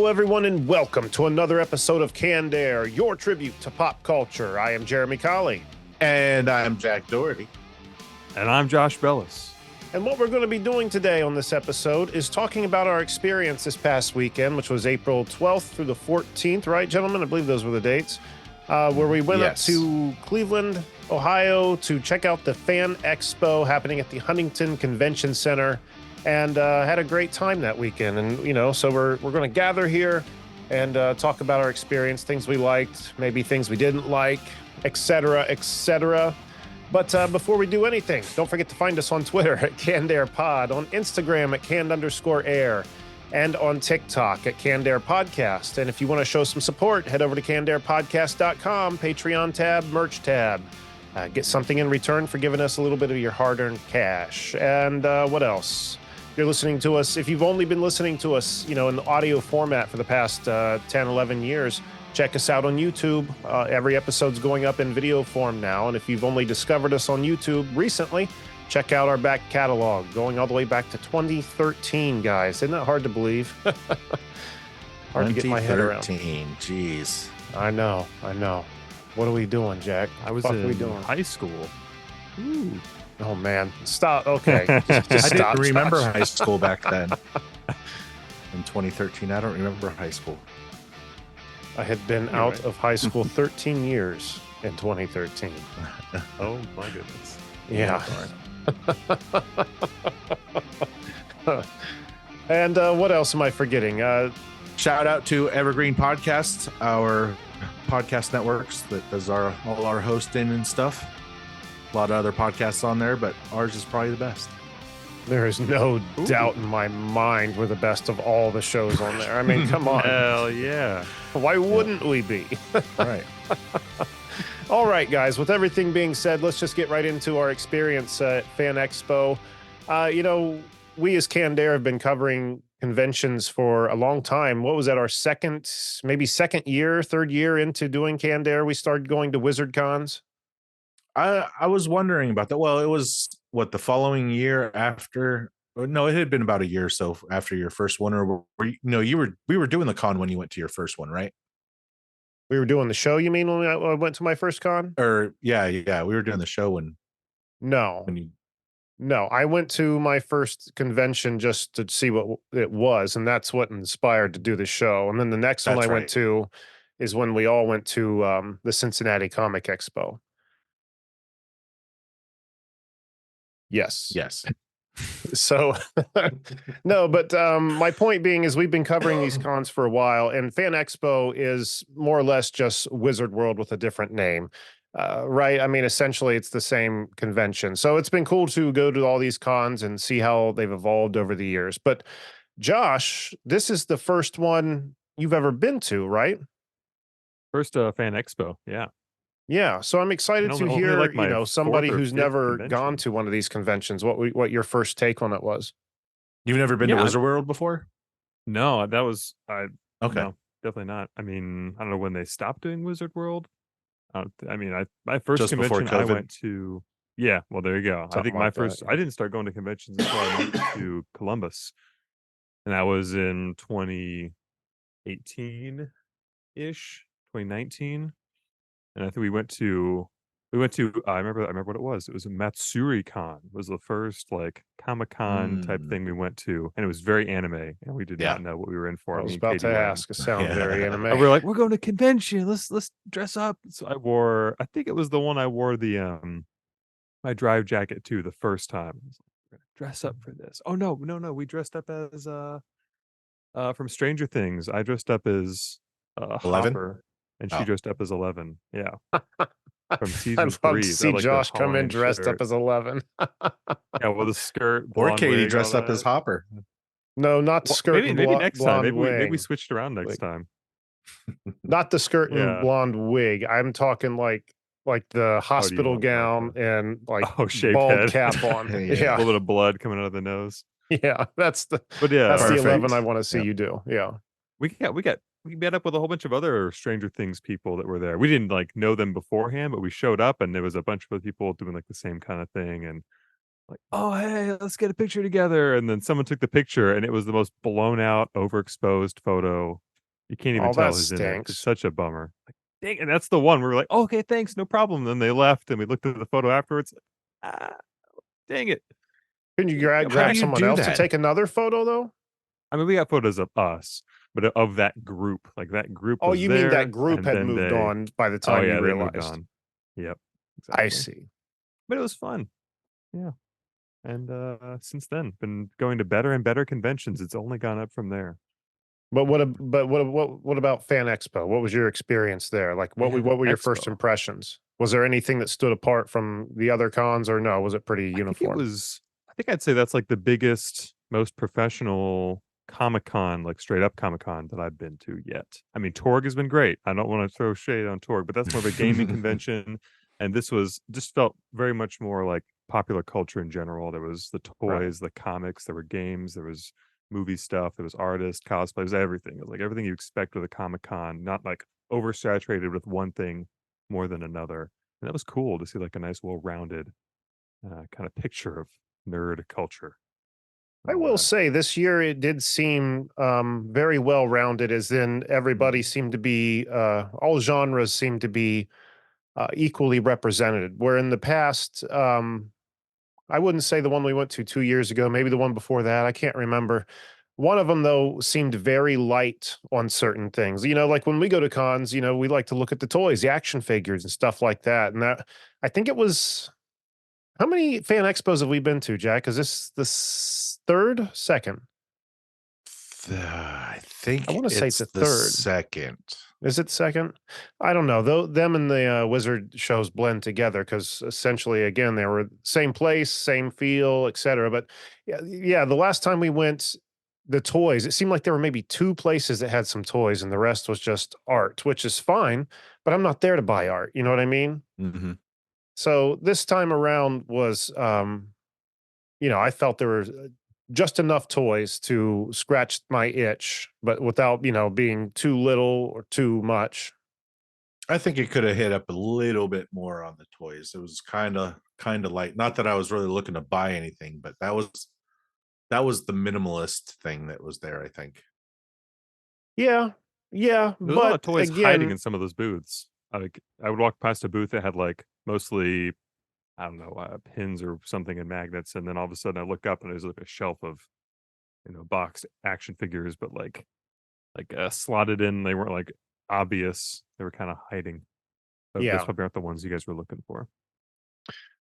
everyone, and welcome to another episode of Canned Air, your tribute to pop culture. I am Jeremy Colley. And I'm Jack Doherty. And I'm Josh Bellis. And what we're going to be doing today on this episode is talking about our experience this past weekend, which was April 12th through the 14th, right, gentlemen? I believe those were the dates, where we went up to Cleveland, Ohio to check out the Fan Expo happening at the Huntington Convention Center, and had a great time that weekend. And, you know, so we're going to gather here and talk about our experience, things we liked, maybe things we didn't like, etc., etc. But before we do anything, don't forget to find us on Twitter at Canned Air Pod, on Instagram at Canned_Air, and on TikTok at Canned Air Podcast. And if you want to show some support, head over to CannedAirPodcast.com, Patreon tab, merch tab. Get something in return for giving us a little bit of your hard-earned cash. And what else? You're listening to us, if you've only been listening to us, you know, in the audio format for the past 10, 11 years, check us out on YouTube. Every episode's going up in video form now. And if you've only discovered us on YouTube recently, check out our back catalog, going all the way back to 2013, guys. Isn't that hard to believe? Hard to get my head around. 2013, jeez. I know. What are we doing, Jack? I was in high school. Ooh. Oh, man. Stop. Okay. Just I stop. didn't remember high school back then. In 2013, I don't remember high school. I had been out of high school 13 years in 2013. Oh, my goodness. Yeah. And what else am I forgetting? Shout out to Evergreen Podcasts, our podcast networks that does all our hosting and stuff. A lot of other podcasts on there, but ours is probably the best. There is no doubt in my mind we're the best of all the shows on there. I mean, come on. Hell yeah. Why wouldn't we be? Right. All right, guys, with everything being said, let's just get right into our experience at Fan Expo. You know, we as Canned Air have been covering conventions for a long time. What was that, our third year into doing Canned Air? We started going to Wizard Cons. I was wondering about that. Well, it was the following year after. No, it had been about a year or so after your first one, or we were doing the con when you went to your first one, right? We were doing the show, you mean, when I went to my first con? Or yeah, we were doing the show when. No, I went to my first convention just to see what it was, and that's what inspired to do the show. And then the next one I went to is when we all went to the Cincinnati Comic Expo. Yes. So, no, but my point being is we've been covering these cons for a while, and Fan Expo is more or less just Wizard World with a different name, right? I mean, essentially, it's the same convention. So it's been cool to go to all these cons and see how they've evolved over the years. But Josh, this is the first one you've ever been to, right? First Fan Expo, yeah. Yeah, so I'm excited to hear, like somebody who's never convention. gone to one of these conventions, what your first take on it was. You've never been to Wizard World before? No, that was okay. No, definitely not. I mean, I don't know when they stopped doing Wizard World. My first Just convention before I COVID. went to. Yeah, well, there you go. I think my first. I didn't start going to conventions until I went to Columbus, and that was in 2018 ish, 2019. And I think we went to I remember what it was. It was a Matsuri Con. It was the first like Comic-Con type thing we went to, and it was very anime, and we did not know what we were in for. I was about to ask. It sounded very anime. And we're like, we're going to convention. Let's dress up. So I think it was the one I wore the my drive jacket to the first time. I was like, we're gonna dress up for this. Oh no, we dressed up as from Stranger Things. I dressed up as 11? Hopper. And she dressed up as 11. Yeah. From season I'd 3. love to see Josh come in dressed up as 11. Yeah, with a skirt. Or Katie dressed up as Hopper. No, not the skirt. Maybe next time. Maybe we switched around next time. Not the skirt and blonde wig. I'm talking like the hospital gown and like shaved bald head. cap on. Yeah. A little bit of blood coming out of the nose. Yeah, that's the perfect. 11 I want to see you do. Yeah. We met up with a whole bunch of other Stranger Things people that were there. We didn't like know them beforehand, but we showed up and there was a bunch of other people doing like the same kind of thing. And like, oh, hey, let's get a picture together. And then someone took the picture and it was the most blown out, overexposed photo You can't even Oh, tell that who's in it. It's stinks. such a bummer. Like, dang, and that's the one where we're like, oh, okay, thanks, no problem. Then they left, and we looked at the photo afterwards. Ah, dang it! Can you How grab do you someone do else to that? take another photo though? I mean, we got photos of us, but of that group. Like that group Oh, was you mean that there, group and had then moved they. on by the Oh time you yeah, they moved realized? on. Yep, I exactly. see. But it was fun. Yeah. And since then, been going to better and better conventions. It's only gone up from there. But what about Fan Expo? What was your experience there? Like, Fan what were your first Expo. impressions? Was there anything that stood apart from the other cons, or no? Was it pretty I think it uniform? was. I think I'd say that's like the biggest, most professional Comic Con, like straight up Comic Con that I've been to yet. I mean, Torg has been great. I don't want to throw shade on Torg, but that's more of a gaming convention, and this was just felt very much more like popular culture in general. There was the Right. toys, the comics, there were games, there was movie stuff, there was artists, cosplays, everything. It was like everything you expect with a Comic Con, not like oversaturated with one thing more than another. And that was cool to see like a nice, well-rounded kind of picture of nerd culture. I All will that. say this year it did seem very well rounded, as in everybody Mm. seemed to be, all genres seemed to be equally represented. Where in the past, I wouldn't say the one we went to 2 years ago, maybe the one before that. I can't remember. One of them, though, seemed very light on certain things. You know, like when we go to cons, you know, we like to look at the toys, the action figures, and stuff like that. And that, I think it was, how many fan expos have we been to, Jack? Is this the third, second? I I think want to say it's it's a the third. second. Is it second? I don't know. Though them and the Wizard shows blend together because essentially, again, they were same place, same feel, etc. But yeah, yeah, the last time we went, the toys, it seemed like there were maybe two places that had some toys, and the rest was just art, which is fine. But I'm not there to buy art. You know what I mean? Mm-hmm. So this time around was, you know, I felt there were just enough toys to scratch my itch, but without, you know, being too little or too much. I think it could have hit up a little bit more on the toys. It was kind of light. Not that I was really looking to buy anything, but that was the minimalist thing that was there, I think. Yeah, yeah, There's a lot of but toys hiding again, in some of those booths. Like I would walk past a booth that had like mostly, I don't know, pins or something and magnets, and then all of a sudden I look up and there's like a shelf of boxed action figures, but like slotted in. They weren't like obvious. They were kind of hiding. But those yeah. probably aren't the ones you guys were looking for.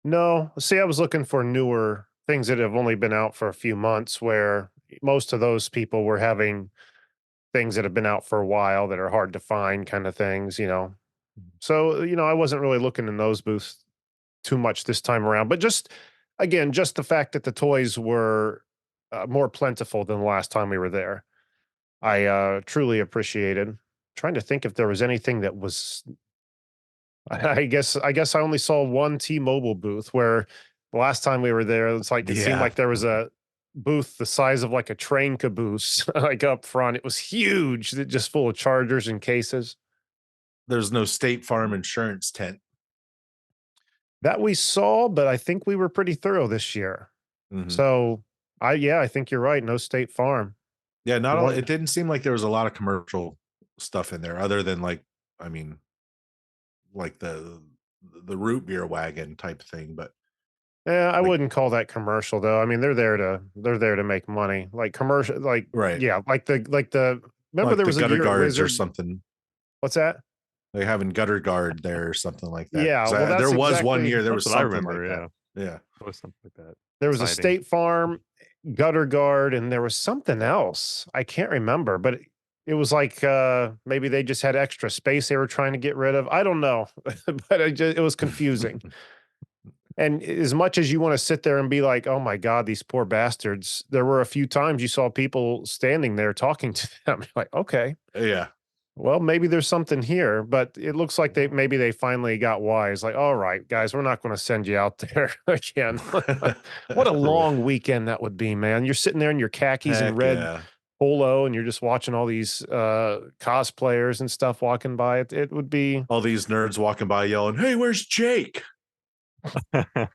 No, see, I was looking for newer things that have only been out for a few months, where most of those people were having things that have been out for a while that are hard to find kind of things, you know. Mhm. So, you know, I wasn't really looking in those booths too much this time around, but just again, just the fact that the toys were more plentiful than the last time we were there. I truly appreciated. Trying to think if there was anything that was. I guess I only saw one T-Mobile booth where the last time we were there, it's like it seemed Yeah. like there was a booth the size of like a train caboose, like up front. It was huge, just full of chargers and cases. There's no State Farm insurance tent. That we saw, but I think we were pretty thorough this year. Mhm. So I think you're right. No State Farm. Yeah, not all, One, it didn't seem like there was a lot of commercial stuff in there other than like, I mean, like the root beer wagon type thing, but yeah, I like wouldn't call that commercial though. I mean, they're there to make money. Like commercial, like right. yeah, like the. Remember Like there the was a gutter year at guards or Wizard. something. What's that? Like having gutter guard there or something like that. Yeah, 'Cause well, there that's was one exactly. year there That's was what I something like remember. that. Yeah, Yeah. it was something like that. There was a Exciting. State Farm, Gutter Guard, and there was something else. I can't remember, but it was like maybe they just had extra space they were trying to get rid of. I don't know, but it was confusing. And as much as you want to sit there and be like, "Oh my God, these poor bastards," there were a few times you saw people standing there talking to them. You're like, okay, Yeah. well, maybe there's something here, but it looks like they finally got wise. Like, all right, guys, we're not going to send you out there again. What a long weekend that would be, man. You're sitting there in your khakis and Heck red yeah. polo, and you're just watching all these cosplayers and stuff walking by. It would be. All these nerds walking by yelling, "Hey, where's Jake?" You I got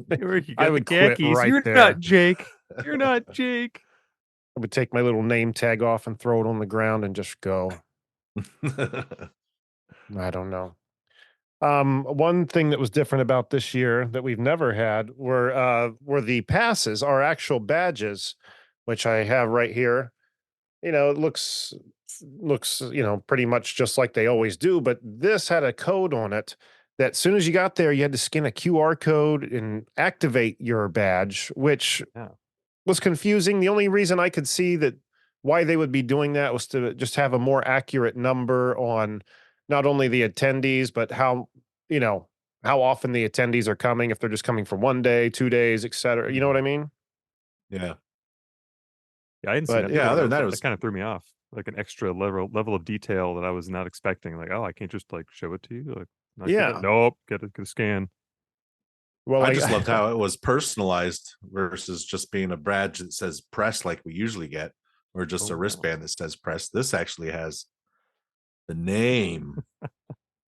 the would quit khakis. right You're there. not Jake. You're not Jake. I would take my little name tag off and throw it on the ground and just go. I don't know. One thing that was different about this year that we've never had were the passes, our actual badges, which I have right here. It looks pretty much just like they always do, but this had a code on it that as soon as you got there, you had to scan a QR code and activate your badge, which was confusing. The only reason I could see that why they would be doing that was to just have a more accurate number on not only the attendees, but how often the attendees are coming, if they're just coming for 1 day, 2 days, et cetera. You know what I mean? Yeah. Yeah, I didn't see But that. yeah, other than that, That kind of threw me off. Like an extra level of detail that I was not expecting. Like, oh, I can't just like show it to you. Like, not get it? Nope, get a scan. Well, I just loved how it was personalized versus just being a badge that says press like we usually get, or just a wristband that says press. This actually has the name.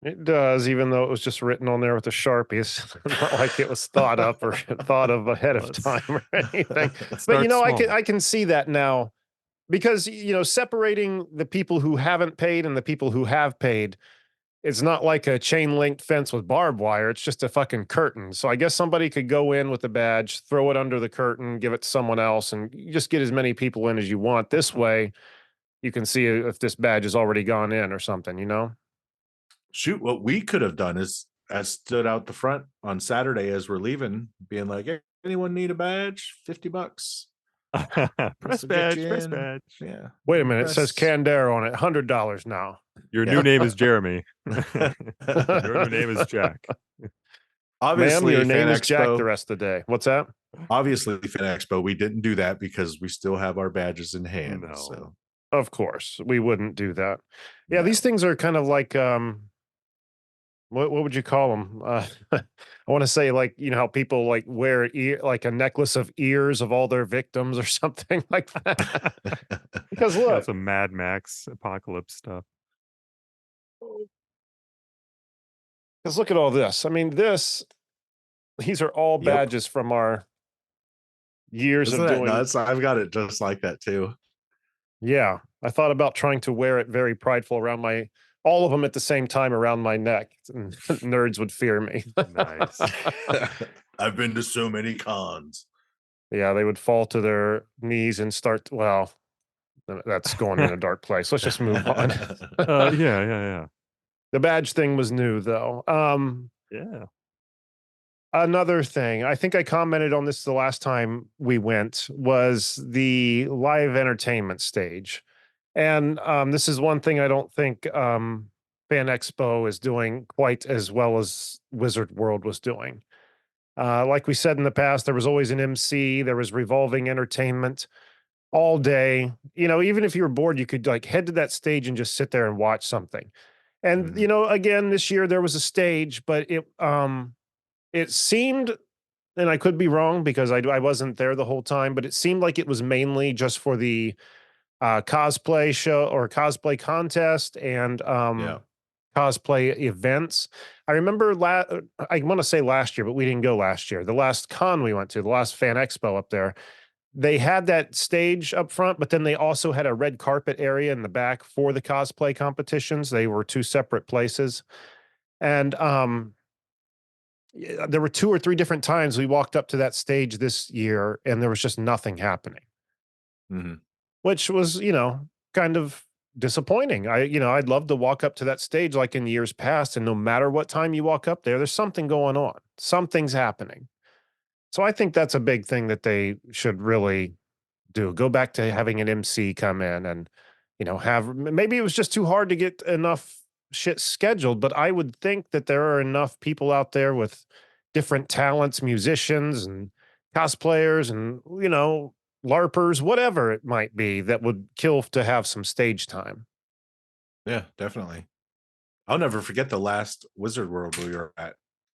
It does, even though it was just written on there with a Sharpie. It's not like it was thought up or thought of ahead of time or anything. But I can see that now because separating the people who haven't paid and the people who have paid, it's not like a chain linked fence with barbed wire. It's just a fucking curtain. So I guess somebody could go in with a badge, throw it under the curtain, give it to someone else, and you just get as many people in as you want. This way, you can see if this badge has already gone in or something. Shoot, what we could have done is I stood out the front on Saturday as we're leaving, being like, hey, anyone need a badge? $50. Press badge. Yeah. Wait a minute. It says Candare on it. $100 now. Your new name is Jeremy. Your new name is Jack. Obviously, your name Fan is Expo, Jack the rest of the day. What's that? Obviously, Fan Expo, we didn't do that because we still have our badges in hand. No. So, of course, we wouldn't do that. Yeah, these things are kind of like what would you call them? I want to say like how people like wear like a necklace of ears of all their victims or something like that. Because look, some Mad Max apocalypse stuff. Because look at all this. I mean, these are all badges from our years Isn't of that doing. Nuts. I've got it just like that too. Yeah, I thought about trying to wear it very prideful around all of them at the same time around my neck, and nerds would fear me. Nice. I've been to so many cons. Yeah, they would fall to their knees and start. Well, that's going in a dark place. Let's just move on. Yeah. The badge thing was new, though. Yeah. Another thing, I think I commented on this the last time we went, was the live entertainment stage. And this is one thing I don't think Fan Expo is doing quite as well as Wizard World was doing. Like we said in the past, there was always an MC, there was revolving entertainment all day. Even if you were bored, you could like head to that stage and just sit there and watch something. And again, this year there was a stage, but it seemed, and I could be wrong because I wasn't there the whole time, but it seemed like it was mainly just for the cosplay show or cosplay contest and cosplay events. I remember I want to say last year, but we didn't go last year. The last con we went to, the last Fan Expo up there, they had that stage up front, but then they also had a red carpet area in the back for the cosplay competitions. They were two separate places. And there were 2 or 3 different times we walked up to that stage this year and there was just nothing happening. Which was, kind of disappointing. I'd love to walk up to that stage like in years past, and no matter what time you walk up there's something going on. Something's happening. So I think that's a big thing that they should really do. Go back to having an MC come in and, maybe it was just too hard to get enough shit scheduled, but I would think that there are enough people out there with different talents, musicians and cosplayers and, LARPers, whatever it might be, that would kill to have some stage time. Yeah, definitely. I'll never forget the last Wizard World we were at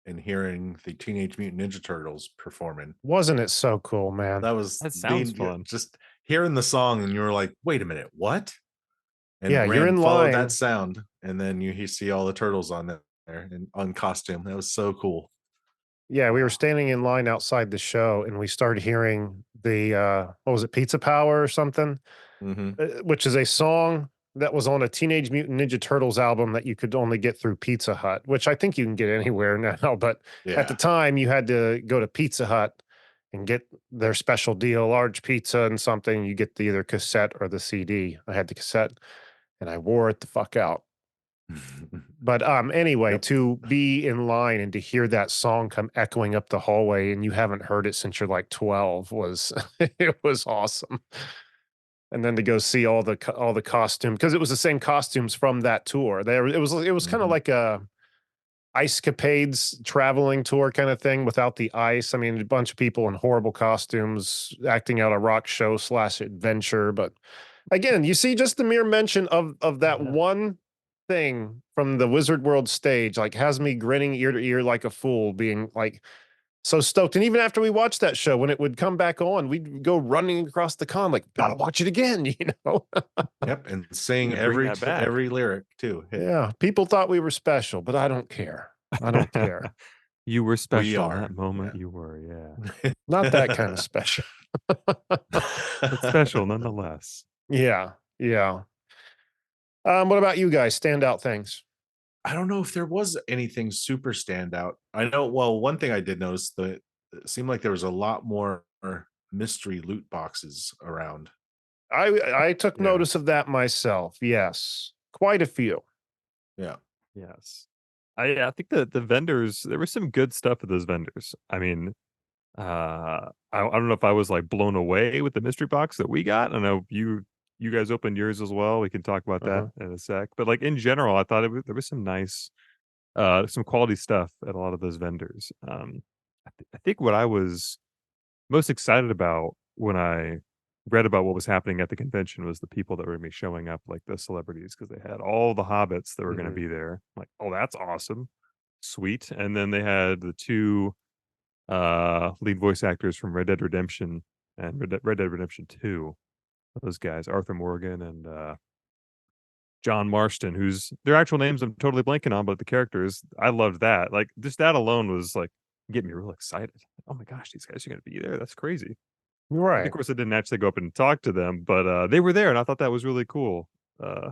and hearing the Teenage Mutant Ninja Turtles performing. Wasn't it so cool, man? That sounds fun. Just hearing the song and you were like, wait a minute, what? And you're in line. that sound, and then you see all the turtles on there and on costume. That was so cool. Yeah, we were standing in line outside the show, and we started hearing the what was it, Pizza Power or something, Mm-hmm. which is a song that was on a Teenage Mutant Ninja Turtles album that you could only get through Pizza Hut, which I think you can get anywhere now. But at the Yeah. time, you had to go to Pizza Hut and get their special deal, large pizza and something. You get the either cassette or the CD. I had the cassette, and I wore it the fuck out. But anyway, Yep. to be in line and to hear that song come echoing up the hallway and you haven't heard it since you're like 12 was it was awesome. And then to go see all the costume because it was the same costumes from that tour. There it was kind of Mhm. like a ice capades traveling tour kind of thing without the ice. I mean, a bunch of people in horrible costumes acting out a rock show slash adventure. But again, you see just the mere mention of that one thing from the Wizard World stage, like has me grinning ear to ear like a fool, being like so stoked. And even after we watched that show, when it would come back on, we'd go running across the con, like, gotta watch it again, you know? Yep, and sing Need to bring that back. every lyric too. Yeah. People thought we were special, but I don't care. I don't care. You were special in are, that moment. yeah. You were, yeah. Not that kind of special. But special nonetheless. Yeah. Yeah. What about you guys? Standout things. I don't know if there was anything super standout. I know, well, one thing I did notice that it seemed like there was a lot more mystery loot boxes around. I took Yeah. notice of that myself. Yes. Quite a few. Yeah. Yes. I think that the vendors, there was some good stuff with those vendors. I mean, I don't know if I was like blown away with the mystery box that we got. I know you guys opened yours as well. We can talk about that Uh-huh. in a sec. But like in general, I thought there was some nice some quality stuff at a lot of those vendors. I think what I was most excited about when I read about what was happening at the convention was the people that were going to be showing up, like the celebrities, because they had all the hobbits that were going to Mhm. be there. Like, oh, that's awesome, sweet. And then they had the two lead voice actors from Red Dead Redemption and Red Dead Redemption 2. Those guys, Arthur Morgan and John Marston, whose their actual names I'm totally blanking on, but the characters, I loved that. Like just that alone was like getting me real excited. Oh my gosh, these guys are gonna be there. That's crazy. And of Right. course I didn't actually go up and talk to them, but they were there and I thought that was really cool. Uh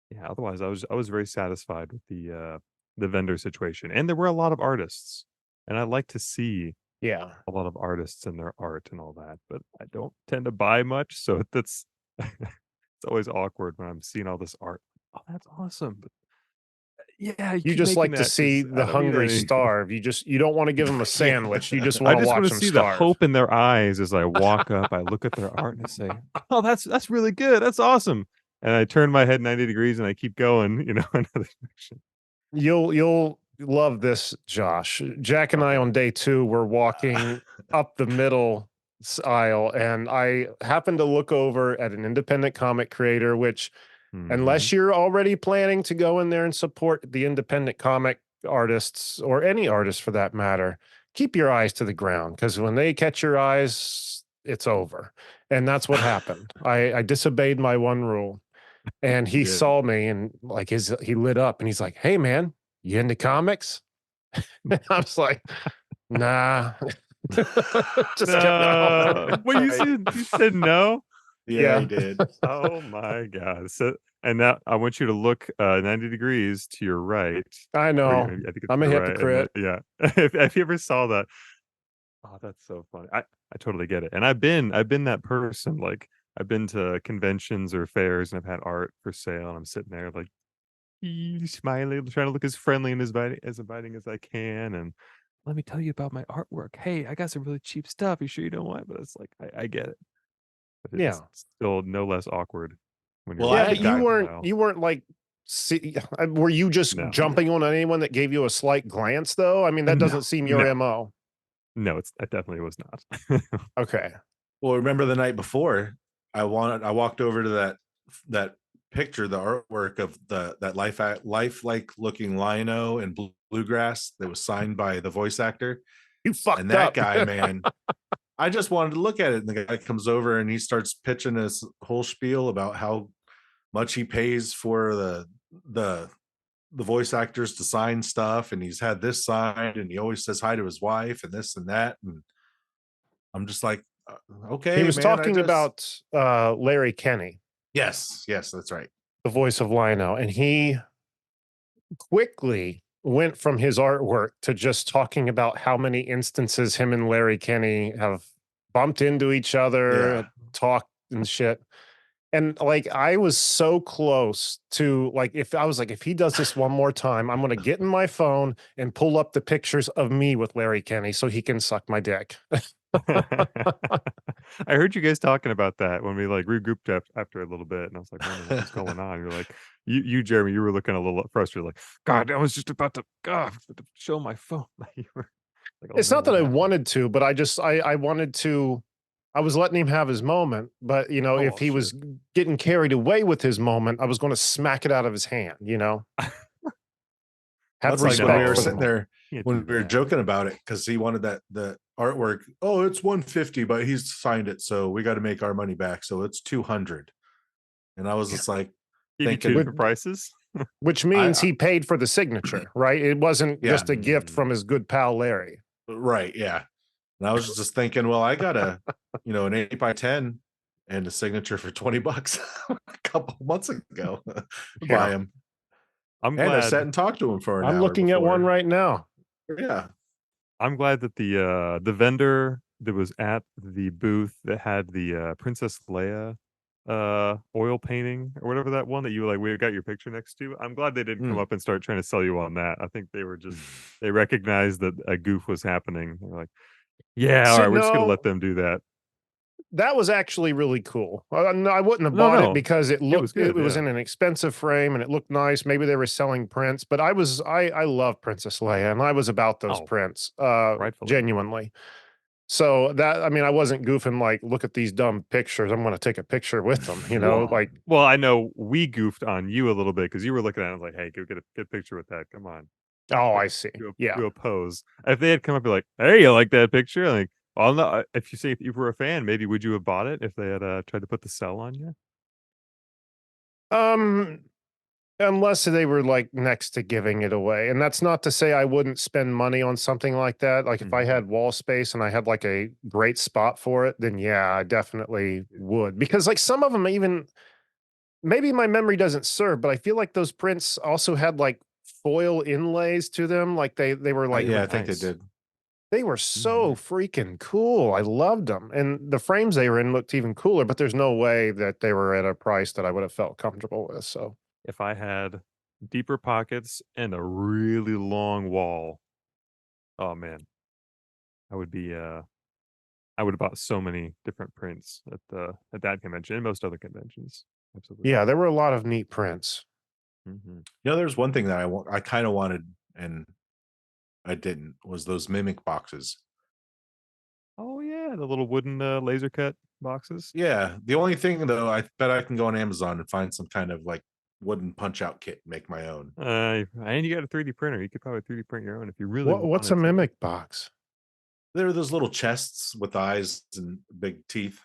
yeah, otherwise I was very satisfied with the vendor situation. And there were a lot of artists. And I like to see Yeah. a lot of artists and their art and all that, but I don't tend to buy much, so that's it's always awkward when I'm seeing all this art. Oh, that's awesome, but yeah, you You keep just making like to that see 'cause I the don't need hungry any. starve. You don't want to give them a Yeah. sandwich. You just I want to just watch wanna them see the starve. hope in their eyes as I walk up, I look at their art and I say, "Oh, that's really good, that's awesome," and I turn my head 90 degrees and I keep going, another direction. You'll love this, Josh. Jack and I Okay. on day 2 were walking up the middle aisle, and I happened to look over at an independent comic creator, which Mhm. unless you're already planning to go in there and support the independent comic artists or any artist for that matter, keep your eyes to the ground because when they catch your eyes, it's over. And that's what happened. I disobeyed my one rule. And You he did. saw me and like he lit up and he's like, "Hey man, you into comics?" And I was like, "Nah." Just kept No. going. Well, you said no? Yeah, he Yeah, did. Oh my god. So and now I want you to look, 90 degrees to your right, I or know. I think it's I'm to a the right, and then hypocrite. yeah. If you ever saw that, oh, that's so funny. I totally get it, and I've been that person, like, I've been to conventions or fairs, and I've had art for sale, and I'm sitting there, like, smiling, trying to look as friendly and as inviting as I can, and, "Let me tell you about my artwork. Hey, I got some really cheap stuff. You sure you don't want?" But it's like, I get it. But it's Yeah. still no less awkward when you're Well, I Yeah, walking but had down got the aisle. you weren't like were you just No. jumping on anyone that gave you a slight glance though? I mean, that No, doesn't seem your no, MO. no, it definitely was not. Okay. well, remember the night before, I walked over to that picture, the artwork of that lifelike looking lino and bluegrass that was signed by the voice actor. You And fucked that up. guy, man, I just wanted to look at it. And the guy comes over and he starts pitching this whole spiel about how much he pays for the the voice actors to sign stuff, and he's had this signed, and he always says hi to his wife and this and that. And I'm just like, okay, He was man. talking about Larry Kenny, Yes, that's right. the voice of Lionel, and he quickly went from his artwork to just talking about how many instances him and Larry Kenny have bumped into each other, talked and shit. And like, I was so close to like, if he does this one more time, I'm going to get in my phone and pull up the pictures of me with Larry Kenny so he can suck my dick. I heard you guys talking about that when we like regrouped after a little bit, and I was like, what's going on? You're like, you Jeremy, you were looking a little frustrated, like, God, I was just about to show my phone. You were like, It's not that I wanted to, but I wanted to. I was letting him have his moment, but you know, if he was getting carried away with his moment, I was going to smack it out of his hand. You know, That's like when we were sitting there when we were joking about it, because he wanted the artwork. Oh, it's $150, but he's signed it, so we got to make our money back, so it's $200. And I was just like, thinking different prices, which means he paid for the signature, right? It wasn't just a gift from his good pal Larry, right? Yeah. And I was just thinking, well, I got an 8x10 and a signature for $20 a couple months ago. Buy him. I'm glad. I sat and talked to him for an hour. I'm looking at one right now. Yeah. I'm glad that the vendor that was at the booth that had the Princess Leia oil painting or whatever, that one that you like, we got your picture next to. I'm glad they didn't come up and start trying to sell you on that. I think they were just, they recognized that a goof was happening. They're like, yeah, all right, we're just gonna let them do that. That was actually really cool. No, I wouldn't have bought it because it looked, it was in an expensive frame and it looked nice. Maybe they were selling prints, but I love Princess Leia and I was about those prints, genuinely. So that, I mean, I wasn't goofing like, look at these dumb pictures, I'm going to take a picture with them, you know, like. Well, I know we goofed on you a little bit because you were looking at it and was like, hey, go get a good picture with that. Come on. Oh, I see. Do a pose. If they had come up and be like, hey, you like that picture? Like, well, no, if you say if you were a fan, maybe would you have bought it if they had tried to put the sell on you? Unless they were like next to giving it away. And that's not to say I wouldn't spend money on something like that. Like if I had wall space and I had like a great spot for it, then yeah, I definitely would. Because like some of them, even maybe my memory doesn't serve, but I feel like those prints also had like foil inlays to them. Like they were like, I think they did. They were so freaking cool. I loved them. And the frames they were in looked even cooler, but there's no way that they were at a price that I would have felt comfortable with. So if I had deeper pockets and a really long wall, oh man, I would have bought so many different prints at that convention and most other conventions. Absolutely. Yeah, there were a lot of neat prints. There's one thing that I kind of wanted and I didn't, was those mimic boxes. Oh yeah, the little wooden laser cut boxes. Yeah, the only thing though, I bet I can go on Amazon and find some kind of like wooden punch out kit and make my own. And you got a 3D printer. You could probably 3D print your own if you really what's a mimic box? There are those little chests with eyes and big teeth.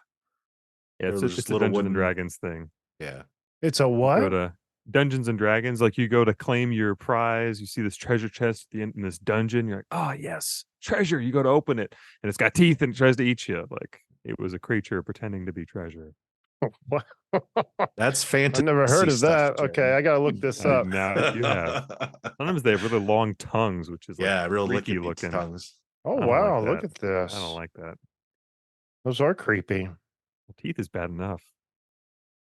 Yeah, it's just a Dungeons and Dragons thing. Yeah. It's a what? Go to Dungeons and Dragons, like you go to claim your prize, you see this treasure chest at the end in this dungeon, you're like, oh yes, treasure. You go to open it and it's got teeth and it tries to eat you. Like it was a creature pretending to be treasure. That's fantasy. I've never heard of that. Okay, I gotta look this up. Now you have. Sometimes they have really long tongues, which is like real freaky looking tongues. Oh wow, look at this. I don't like that. Those are creepy. The teeth is bad enough.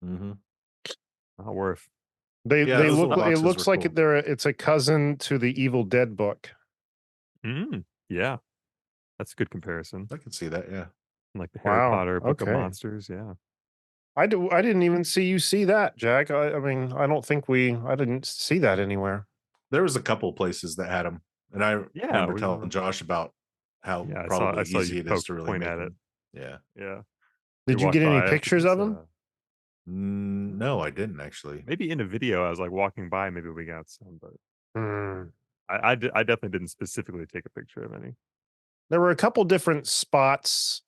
Not worth. They look. It looks like cool. It's a cousin to the Evil Dead book. Yeah, that's a good comparison. I can see that. Yeah, like the Harry Potter Book of Monsters. Yeah, I didn't even see you see that, Jack. I mean, I don't think I didn't see that anywhere. There was a couple places that had them, and I remember telling Josh about how probably easy it is to really make it. Yeah. Did you get any pictures of them? No, I didn't actually. Maybe in a video, I was like walking by. Maybe we got some, but I definitely didn't specifically take a picture of any. There were a couple different spots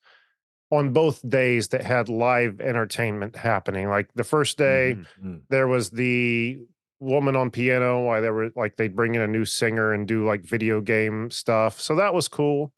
on both days that had live entertainment happening. Like the first day, there was the woman on piano, why they were like they'd bring in a new singer and do like video game stuff. So that was cool.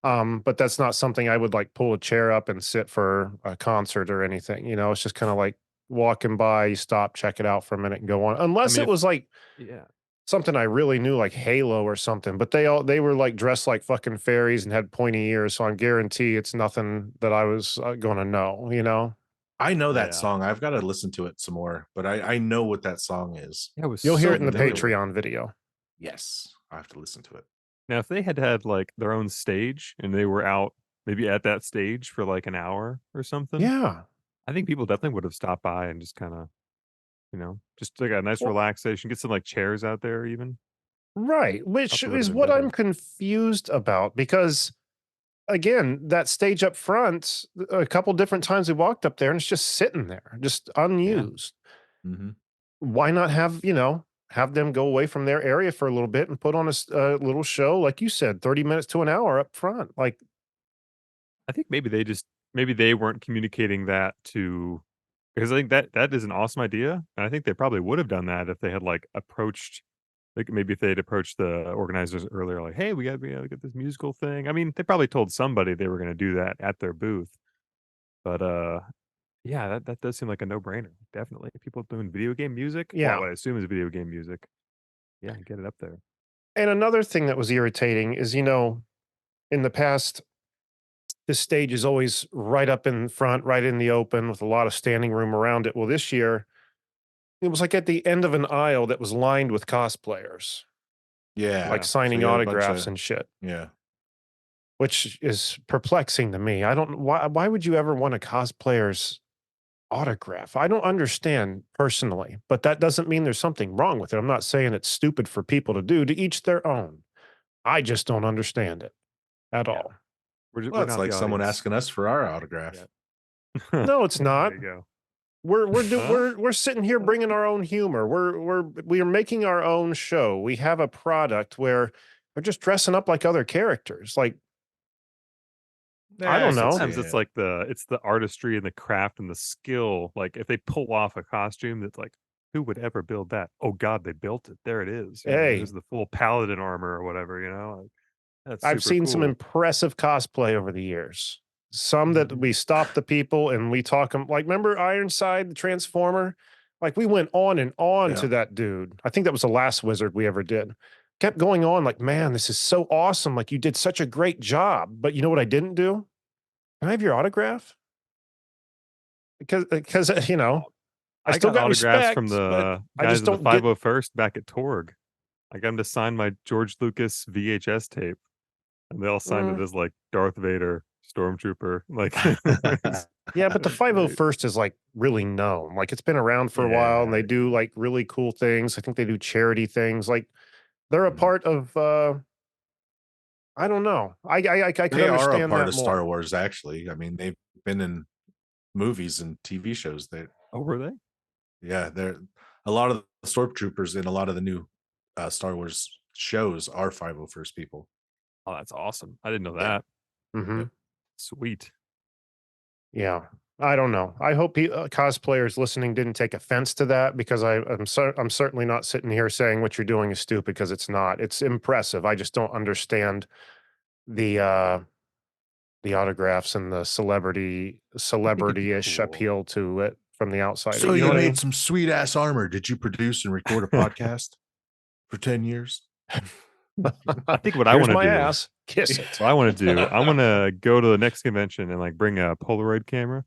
But that's not something I would like pull a chair up and sit for a concert or anything. You know, it's just kind of like walking by, you stop, check it out for a minute and go on. I Unless mean, it was like yeah. something I really knew, like Halo or something. But they were like dressed like fucking fairies and had pointy ears, so I guarantee it's nothing that I was going to know. You know, I know that Yeah. song. I've got to listen to it some more, but I know what that song is. Yeah, it was you'll hear so it in the familiar. Patreon video. Yes, I have to listen to it. Now, if they had like their own stage and they were out maybe at that stage for like an hour or something, Yeah. I think people definitely would have stopped by and just kind of, just like a nice Well, relaxation, get some like chairs out there even. right, which Probably would have is been what I'm better. confused about because again, that stage up front, a couple different times we walked up there and it's just sitting there, just Yeah. unused. Mm-hmm. Why not have, have them go away from their area for a little bit and put on a little show, like you said, 30 minutes to an hour up front. Like, I think maybe they weren't communicating that to because I think that is an awesome idea. And I think they probably would have done that if they had like approached like maybe if they'd approached the organizers earlier, like, hey, we gotta get this musical thing. I mean, they probably told somebody they were gonna do that at their booth. But yeah, that does seem like a no-brainer. Definitely. People doing video game music. Well, yeah. I assume it's video game music. Yeah, get it up there. And another thing that was irritating is, in the past, this stage is always right up in front, right in the open with a lot of standing room around it. Well, this year, it was like at the end of an aisle that was lined with cosplayers, like Yeah. So signing you had a bunch autographs of and shit, yeah. which is perplexing to me. I don't why would you ever want a cosplayer's autograph? I don't understand personally, but that doesn't mean there's something wrong with it. I'm not saying it's stupid for people to do, to each their own. I just don't understand it at Yeah. all. Well, We're it's not the like someone audience. asking us for our autograph. Yeah. No, it's not. There you go. Huh? We're sitting here bringing our own humor. We are making our own show. We have a product where we're just dressing up like other characters. Like, I Yeah, I don't could know. see Sometimes it's it. like it's the artistry and the craft and the skill. Like if they pull off a costume that's like, who would ever build that? Oh God, they built it. There it is. Hey, There's the full paladin armor or whatever, Like, that's I've super seen some cool. impressive cosplay over the years. Some that Mhm. we stop the people and we talk them. Like, remember Ironside, the Transformer? Like, we went on and on Yeah. to that dude. I think that was the last wizard we ever did. Kept going on, like, man, this is so awesome. Like, you did such a great job. But you know what I didn't do? Can I have your autograph? Because Oh, I I still got got autographs from respect, but the I guys just of the don't get. 501st back at Torg. I got them to sign my George Lucas VHS tape, and they all signed it Mm, as like Darth Vader, Stormtrooper. Like, yeah, but the great. 501st is like really known. Like, it's been around for a while and Yeah, they do like really cool things. I think they do charity things. Like, they're a Mhm. part of I don't know. I can They are a understand part that of Star more. Wars, actually. I mean, they've been in movies and TV shows. Oh, were they? Yeah, they're a lot of the stormtroopers in a lot of the new Star Wars shows are 501st people. Oh, that's awesome. I didn't know Yeah. that. Hmm. Yep. Sweet. Yeah. I don't know. I hope cosplayers listening didn't take offense to that because I'm certainly not sitting here saying what you're doing is stupid because it's not. It's impressive. I just don't understand the the autographs and the I think it'd be celebrity-ish cool. appeal to it from the outsider. So You know you what I made mean? some sweet ass armor. Did you produce and record a podcast for 10 years? I think what I Here's want to my do, ass. Kiss it. what I want to do, I want to go to the next convention and like bring a Polaroid camera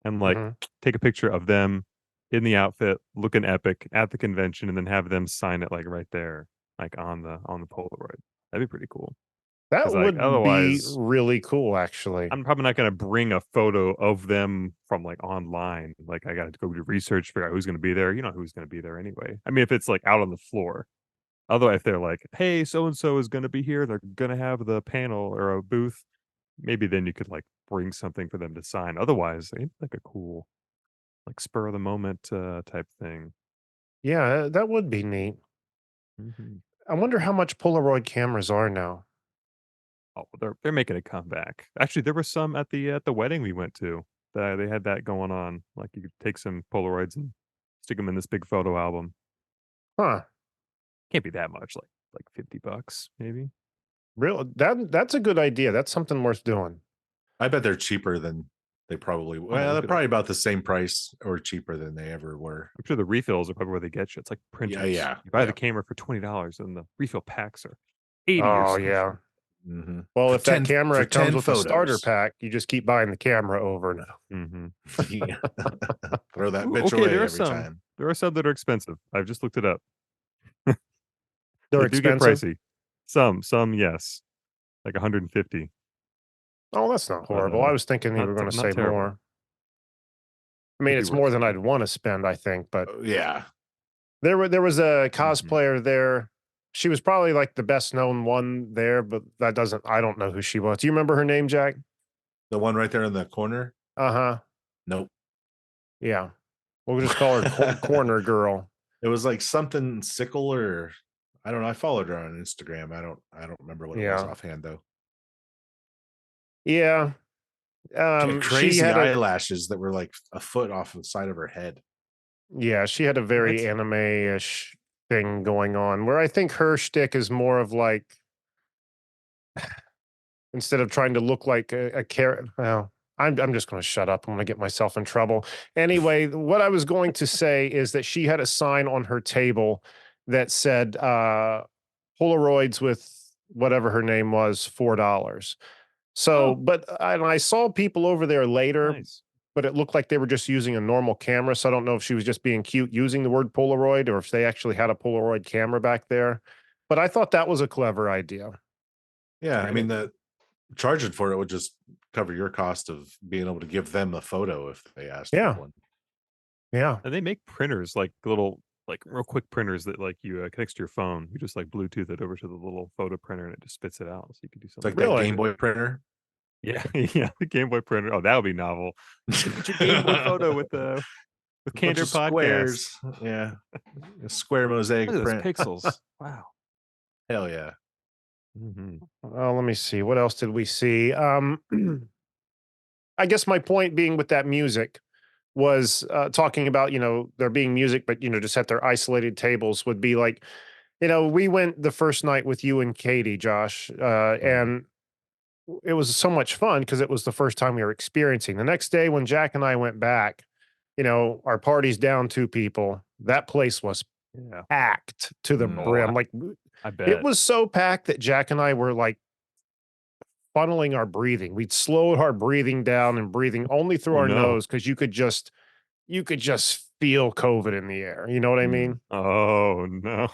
and like Mhm. take a picture of them in the outfit, looking epic at the convention, and then have them sign it like right there, like on the Polaroid. That'd be pretty cool. That Because like would be otherwise, really cool, actually. I'm probably not gonna bring a photo of them from like online. Like I got to go do research, figure out who's gonna be there. You know who's gonna be there anyway. I mean, if it's like out on the floor. Otherwise, if they're like, "Hey, so and so is gonna be here. They're gonna have the panel or a booth," maybe then you could like bring something for them to sign. Otherwise, it's like a cool like spur of the moment type thing. Yeah, that would be neat. Mhm. I wonder how much Polaroid cameras are now. Oh, they're making a comeback. Actually, there were some at the wedding we went to. They had that going on. Like you could take some Polaroids and stick them in this big photo album. Huh. Can't be that much, like $50 maybe. That's a good idea. That's something worth doing. I bet they're cheaper than they probably. Well, they're probably about the same price or cheaper than they ever were. I'm sure the refills are probably where they get you. It's like printers. Yeah. You buy the camera for $20, and the refill packs are 80 or Oh something. yeah. Mm-hmm. Well, For if that camera comes with photos. a starter pack, you just keep buying the camera over now. Mm-hmm. Throw that bitch away every time. There are some that are expensive. I've just looked it up. They're They do get expensive. pricey. Some, yes, like 150. Oh, that's not horrible. I was thinking you were going to say more. I mean, it's more than I'd want to spend, I think, but yeah. There was a cosplayer there. She was probably like the best known one there, but I don't know who she was. Do you remember her name, Jack? The one right there in the corner? Uh-huh. Nope. Yeah. We'll just call her Corner Girl. It was like something Sickle, or I don't know. I followed her on Instagram. I don't remember what it was offhand though. Yeah. Crazy eyelashes that were like a foot off the side of her head. Yeah, she had a very anime-ish thing going on, where I think her shtick is more of like, instead of trying to look like a character. Well, I'm just going to shut up. I'm going to get myself in trouble. Anyway, what I was going to say is that she had a sign on her table that said Polaroids with whatever her name was, $4. So, but I saw people over there later, but it looked like they were just using a normal camera. So I don't know if she was just being cute using the word Polaroid, or if they actually had a Polaroid camera back there. But I thought that was a clever idea. Yeah, I mean, the charging for it would just cover your cost of being able to give them a photo if they asked for one. Yeah. And they make printers, like little, like real quick printers that like you connect to your phone. You just like Bluetooth it over to the little photo printer and it just spits it out. So you can do something. It's like that Game Boy printer. Yeah, yeah, the Game Boy printer. Oh, that would be novel. Get your Game Boy photo with Candor Podcast. Yeah, a square mosaic print. Pixels. Wow. Hell yeah. Mm-hmm. Well, let me see. What else did we see? I guess my point being with that music was talking about, there being music, but, just at their isolated tables would be like, we went the first night with you and Katie, Josh, and it was so much fun because it was the first time we were experiencing. The next day when Jack and I went back, our party's down 2 people. That place was packed to the brim. Like, I bet it was so packed that Jack and I were like funneling our breathing. We'd slowed our breathing down and breathing only through our nose, because you could just feel COVID in the air. You know what I mean? Oh no.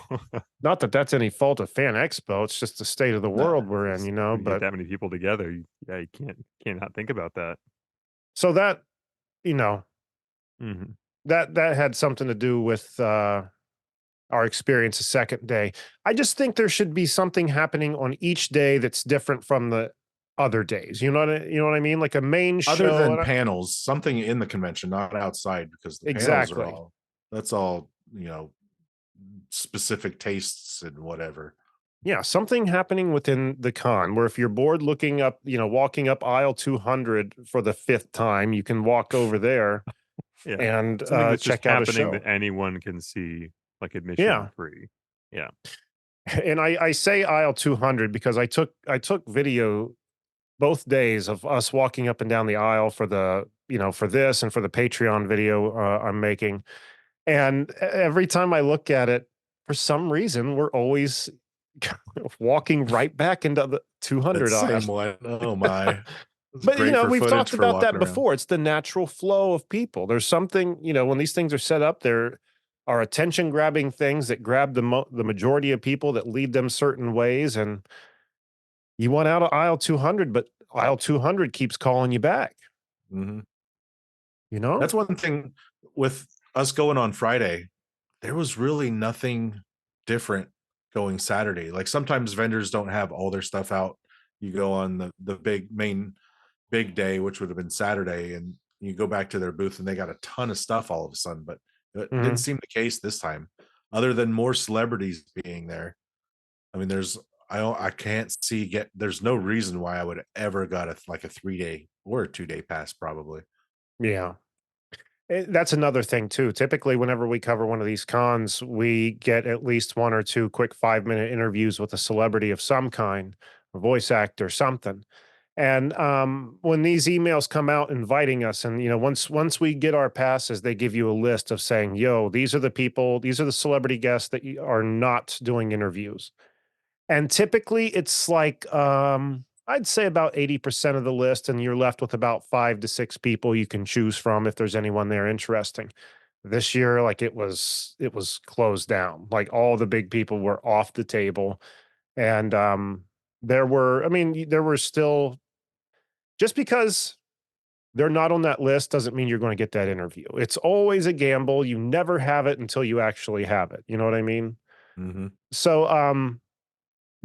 Not that that's any fault of Fan Expo. It's just the state of the world we're in, but that many people together, you can't not think about that. So that, that had something to do with our experience the second day. I just think there should be something happening on each day that's different from the other days. You know what I mean? Like a main show. Other than panels, something in the convention, not outside, because the panels are that's all, specific tastes and whatever. Yeah, something happening within the con where if you're bored looking up, walking up aisle 200 for the 5th time, you can walk over there and check out a show that anyone can see, like admission free. Yeah. And I say aisle 200 because I took video both days of us walking up and down the aisle for the, for this and for the Patreon video I'm making. And every time I look at it, for some reason, we're always walking right back into the 200 aisle. Same one. Oh my. But we've talked about that before. It's the natural flow of people. There's something, when these things are set up, there are attention grabbing things that grab the majority of people, that lead them certain ways. And you want out of aisle 200, but aisle 200 keeps calling you back. Mm-hmm. That's one thing with us going on Friday. There was really nothing different going Saturday. Like sometimes vendors don't have all their stuff out. You go on the big day, which would have been Saturday, and you go back to their booth and they got a ton of stuff all of a sudden. But it didn't seem the case this time, other than more celebrities being there. I mean, I can't see there's no reason why I would ever got a 3-day or a 2-day pass probably. Yeah. That's another thing too. Typically, whenever we cover one of these cons, we get at least 1 or 2 quick 5-minute interviews with a celebrity of some kind, a voice actor, something. And when these emails come out inviting us, and once we get our passes, they give you a list of saying, "Yo, these are the people, these are the celebrity guests that are not doing interviews." And typically, it's like I'd say about 80% of the list, and you're left with about 5 to 6 people you can choose from if there's anyone there interesting. This year, like it was closed down. Like all the big people were off the table, and there were still, just because they're not on that list doesn't mean you're going to get that interview. It's always a gamble. You never have it until you actually have it. You know what I mean? Mm-hmm. So,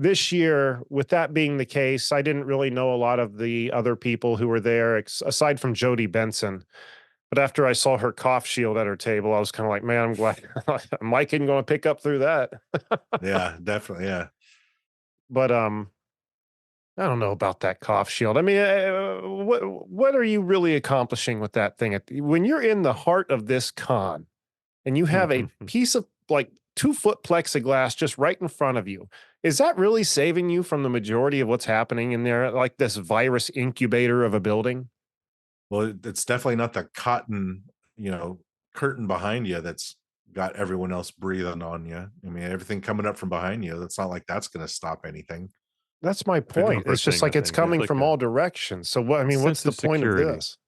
this year, with that being the case, I didn't really know a lot of the other people who were there, aside from Jody Benson. But after I saw her cough shield at her table, I was kind of like, man, I'm glad Mike isn't going to pick up through that. Yeah, definitely. Yeah. But I don't know about that cough shield. I mean, what are you really accomplishing with that thing? When you're in the heart of this con and you have a piece of like 2-foot plexiglass just right in front of you, is that really saving you from the majority of what's happening in there? Like this virus incubator of a building? Well, it's definitely not the cotton, curtain behind you that's got everyone else breathing on you. I mean, everything coming up from behind you, that's not like that's going to stop anything. That's my point. It's just like it's coming from all directions. So what, I mean, what's the point of this?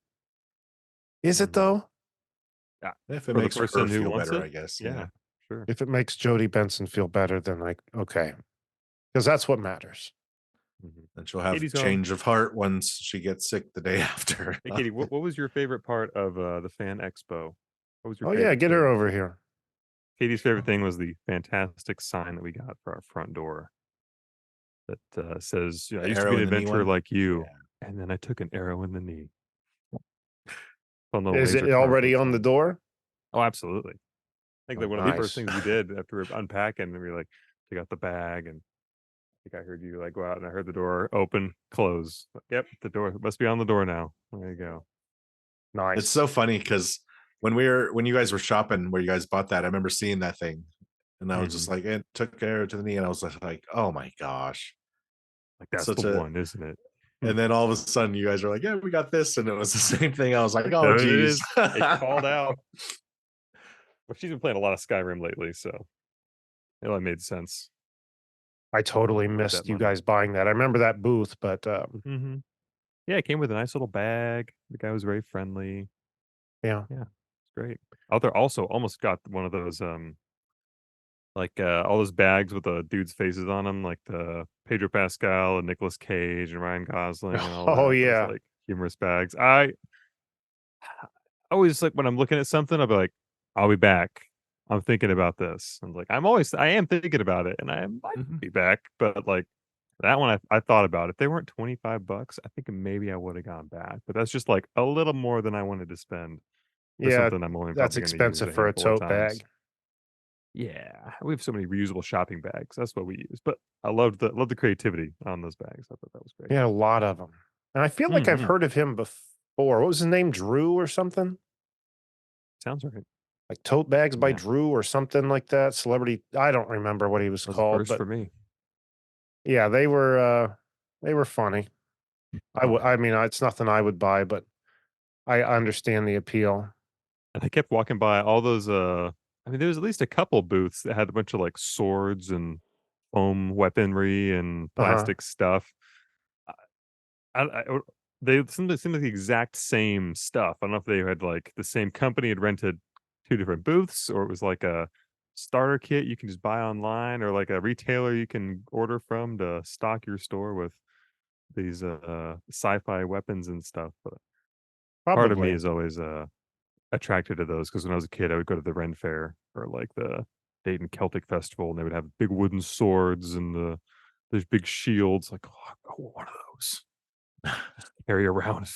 Is it though? Yeah. If it makes her feel better, I guess. Yeah, sure. If it makes Jody Benson feel better, then okay. Because that's what matters. And she'll have change of heart once she gets sick the day after. Hey, Katie, what was your favorite part of the Fan Expo? What was your yeah, get her over here. Katie's favorite thing was the fantastic sign that we got for our front door that says, I used to be an adventurer like you, and then I took an arrow in the knee. Is it already on the door? Oh, absolutely. I think that one of the first things we did after we were unpacking, and we were like, take out the bag, and I think I heard you like go out, and I heard the door open, close. Yep, the door must be on the door now. There you go. Nice. It's so funny because when you guys were shopping where you guys bought that, I remember seeing that thing, and I was just like, it took arrow to the knee, and I was like, oh my gosh, like that's the one, isn't it? And then all of a sudden, you guys are like, yeah, we got this, and it was the same thing. I was like, oh geez, it called out. Well, she's been playing a lot of Skyrim lately, so it only made sense. I totally missed you guys buying that. I remember that booth, but yeah, it came with a nice little bag. The guy was very friendly. Yeah, it's great. Out there also almost got one of those all those bags with the dudes' faces on them, like the Pedro Pascal and Nicolas Cage and Ryan Gosling and all that. Oh yeah, those, like humorous bags. I always, like, when I'm looking at something, I'll be like, I'll be back. I'm thinking about this. And like, I am thinking about it, and I might be back. But like that one, I thought about it. If they weren't $25, I think maybe I would have gone back. But that's just like a little more than I wanted to spend. Yeah, that's expensive for a tote bag. Yeah, we have so many reusable shopping bags. That's what we use. But I loved the creativity on those bags. I thought that was great. Yeah, a lot of them. And I feel like I've heard of him before. What was his name? Drew or something? Sounds right. Like tote bags by Drew or something like that. Celebrity. I don't remember what he was called. But for me. Yeah, they were funny. I mean, it's nothing I would buy, but I understand the appeal. And I kept walking by all those I mean, there was at least a couple booths that had a bunch of like swords and foam weaponry and plastic stuff. They seemed like the exact same stuff. I don't know if they had like the same company had rented 2 different booths, or it was like a starter kit you can just buy online, or like a retailer you can order from to stock your store with these sci-fi weapons and stuff. But part of me is always attracted to those, because when I was a kid, I would go to the Ren Fair or like the Dayton Celtic Festival, and they would have big wooden swords and there's big shields. Like, oh, I want one of those. Just carry around,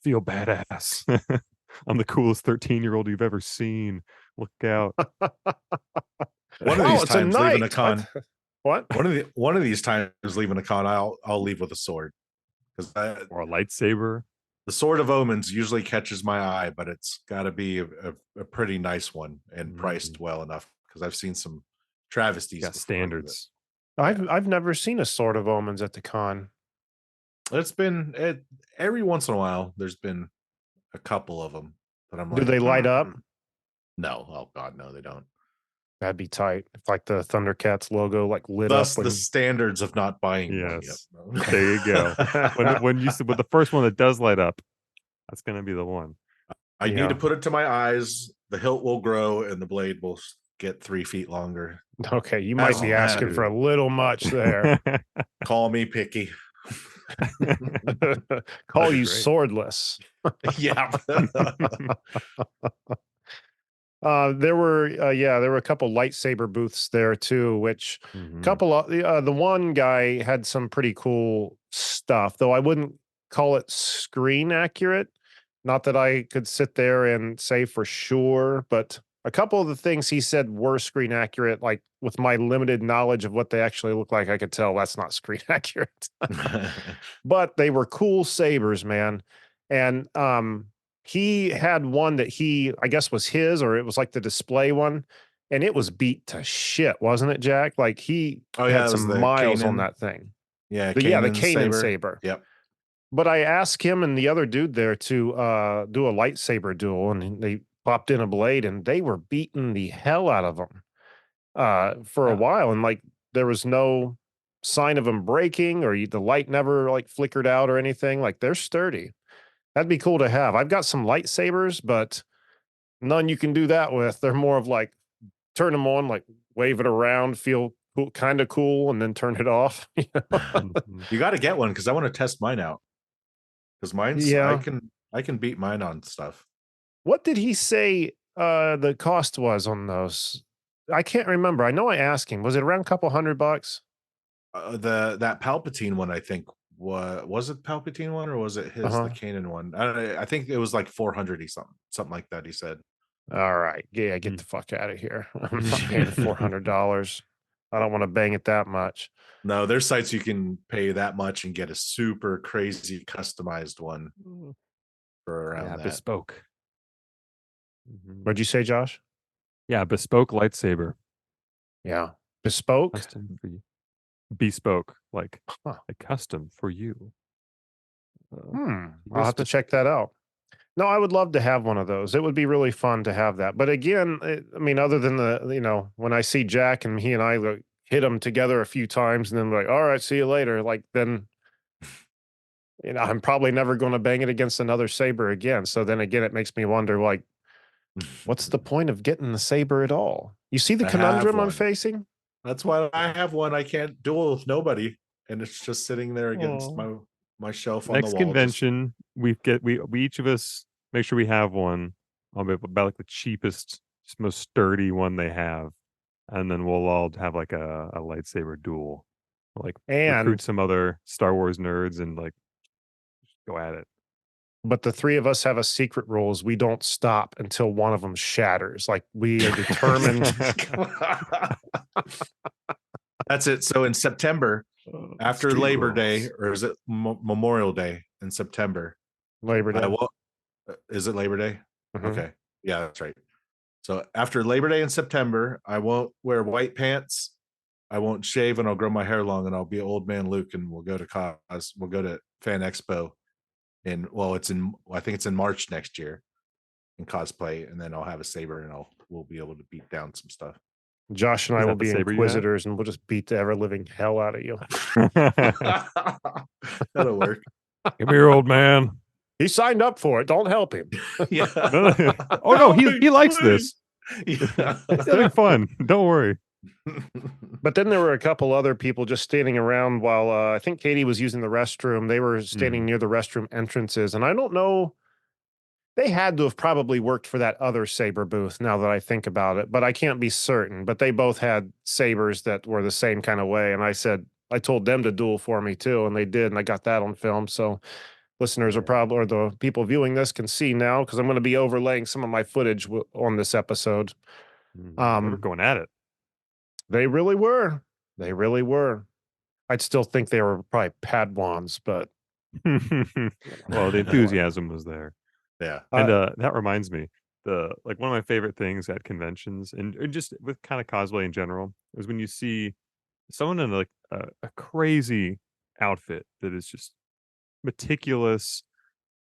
feel badass. I'm the coolest 13-year-old you've ever seen. Look out. One of these times leaving a con. What? One of these times leaving a con, I'll leave with a sword. Or a lightsaber. The Sword of Omens usually catches my eye, but it's got to be a pretty nice one and priced well enough, because I've seen some travesties. Got standards. I've never seen a Sword of Omens at the con. It's been every once in a while. There's been a couple of them, but I'm like, do they light up? No, oh god, no, they don't. That'd be tight. If like the Thundercats logo like lit Thus, up. the standards of not buying one yet. Yes. There you go. when you with the first one that does light up, that's gonna be the one. I need to put it to my eyes. The hilt will grow and the blade will get 3 feet longer. Okay, you might be asking for a little much there. Call me picky. Call you swordless. Yeah. There were a couple lightsaber booths there too, which couple of the one guy had some pretty cool stuff, though I wouldn't call it screen accurate. Not that I could sit there and say for sure, but a couple of the things he said were screen accurate. Like with my limited knowledge of what they actually look like, I could tell that's not screen accurate. But they were cool sabers, man. And he had one that I guess was his, or it was like the display one, and it was beat to shit, wasn't it, Jack? Like he had some miles on that thing. Yeah, the Kanan saber. Yep. But I asked him and the other dude there to do a lightsaber duel, and they popped in a blade, and they were beating the hell out of them for a while, and like there was no sign of them breaking, or the light never like flickered out or anything. Like they're sturdy. That'd be cool to have. I've got some lightsabers, but none you can do that with. They're more of like turn them on, like wave it around, feel cool, kind of cool, and then turn it off. You got to get one because I want to test mine out. Because mine's I can beat mine on stuff. What did he say the cost was on those? I can't remember. I know I asked him. Was it around a couple $100? That Palpatine one, I think, was it Palpatine one, or was it the Kanan one? I think it was like 400 something like that. He said. All right, yeah, get the fuck out of here. I'm not paying $400. I don't want to bang it that much. No, there's sites you can pay that much and get a super crazy customized one for around that. Bespoke. What'd you say, Josh? Yeah, bespoke lightsaber. Yeah, bespoke. Custom for you. Bespoke, like a custom for you. I'll have to check that out. No, I would love to have one of those. It would be really fun to have that. But again, I mean, other than when I see Jack and he and I hit them together a few times and then like, all right, see you later. Like then, I'm probably never going to bang it against another saber again. So then again, it makes me wonder, like, what's the point of getting the saber at all? You see the conundrum I'm facing? That's why I have one. I can't duel with nobody, and it's just sitting there against my shelf on the wall. Next convention, we each of us make sure we have one. I'll be about like the cheapest, most sturdy one they have, and then we'll all have like a lightsaber duel, like recruit some other Star Wars nerds and like go at it. But the three of us have a secret rule: is we don't stop until one of them shatters. Like we are determined. That's it. So in September, after Labor Day, or is it Memorial Day in September? Labor Day. Is it Labor Day? Okay. Yeah, that's right. So after Labor Day in September, I won't wear white pants. I won't shave, and I'll grow my hair long, and I'll be old man Luke, and we'll go to Fan Expo. I think it's in March next year in cosplay, and then I'll have a saber, and we'll be able to beat down some stuff. Josh and I will be inquisitors, and we'll just beat the ever living hell out of you. That'll work. Come here, old man. He signed up for it. Don't help him. Yeah. Oh no, he likes this. Yeah. It's having fun. Don't worry. But then there were a couple other people just standing around while I think Katie was using the restroom. They were standing near the restroom entrances, and I don't know. They had to have probably worked for that other saber booth, now that I think about it, but I can't be certain. But they both had sabers that were the same kind of way, and I told them to duel for me too, and they did, and I got that on film. So listeners or the people viewing this can see now, because I'm going to be overlaying some of my footage on this episode. They were going at it. They really were. They really were. I'd still think they were probably Padwans, but Well, the enthusiasm was there. Yeah. And that reminds me, one of my favorite things at conventions and just with kind of cosplay in general is when you see someone in like a crazy outfit that is just meticulous,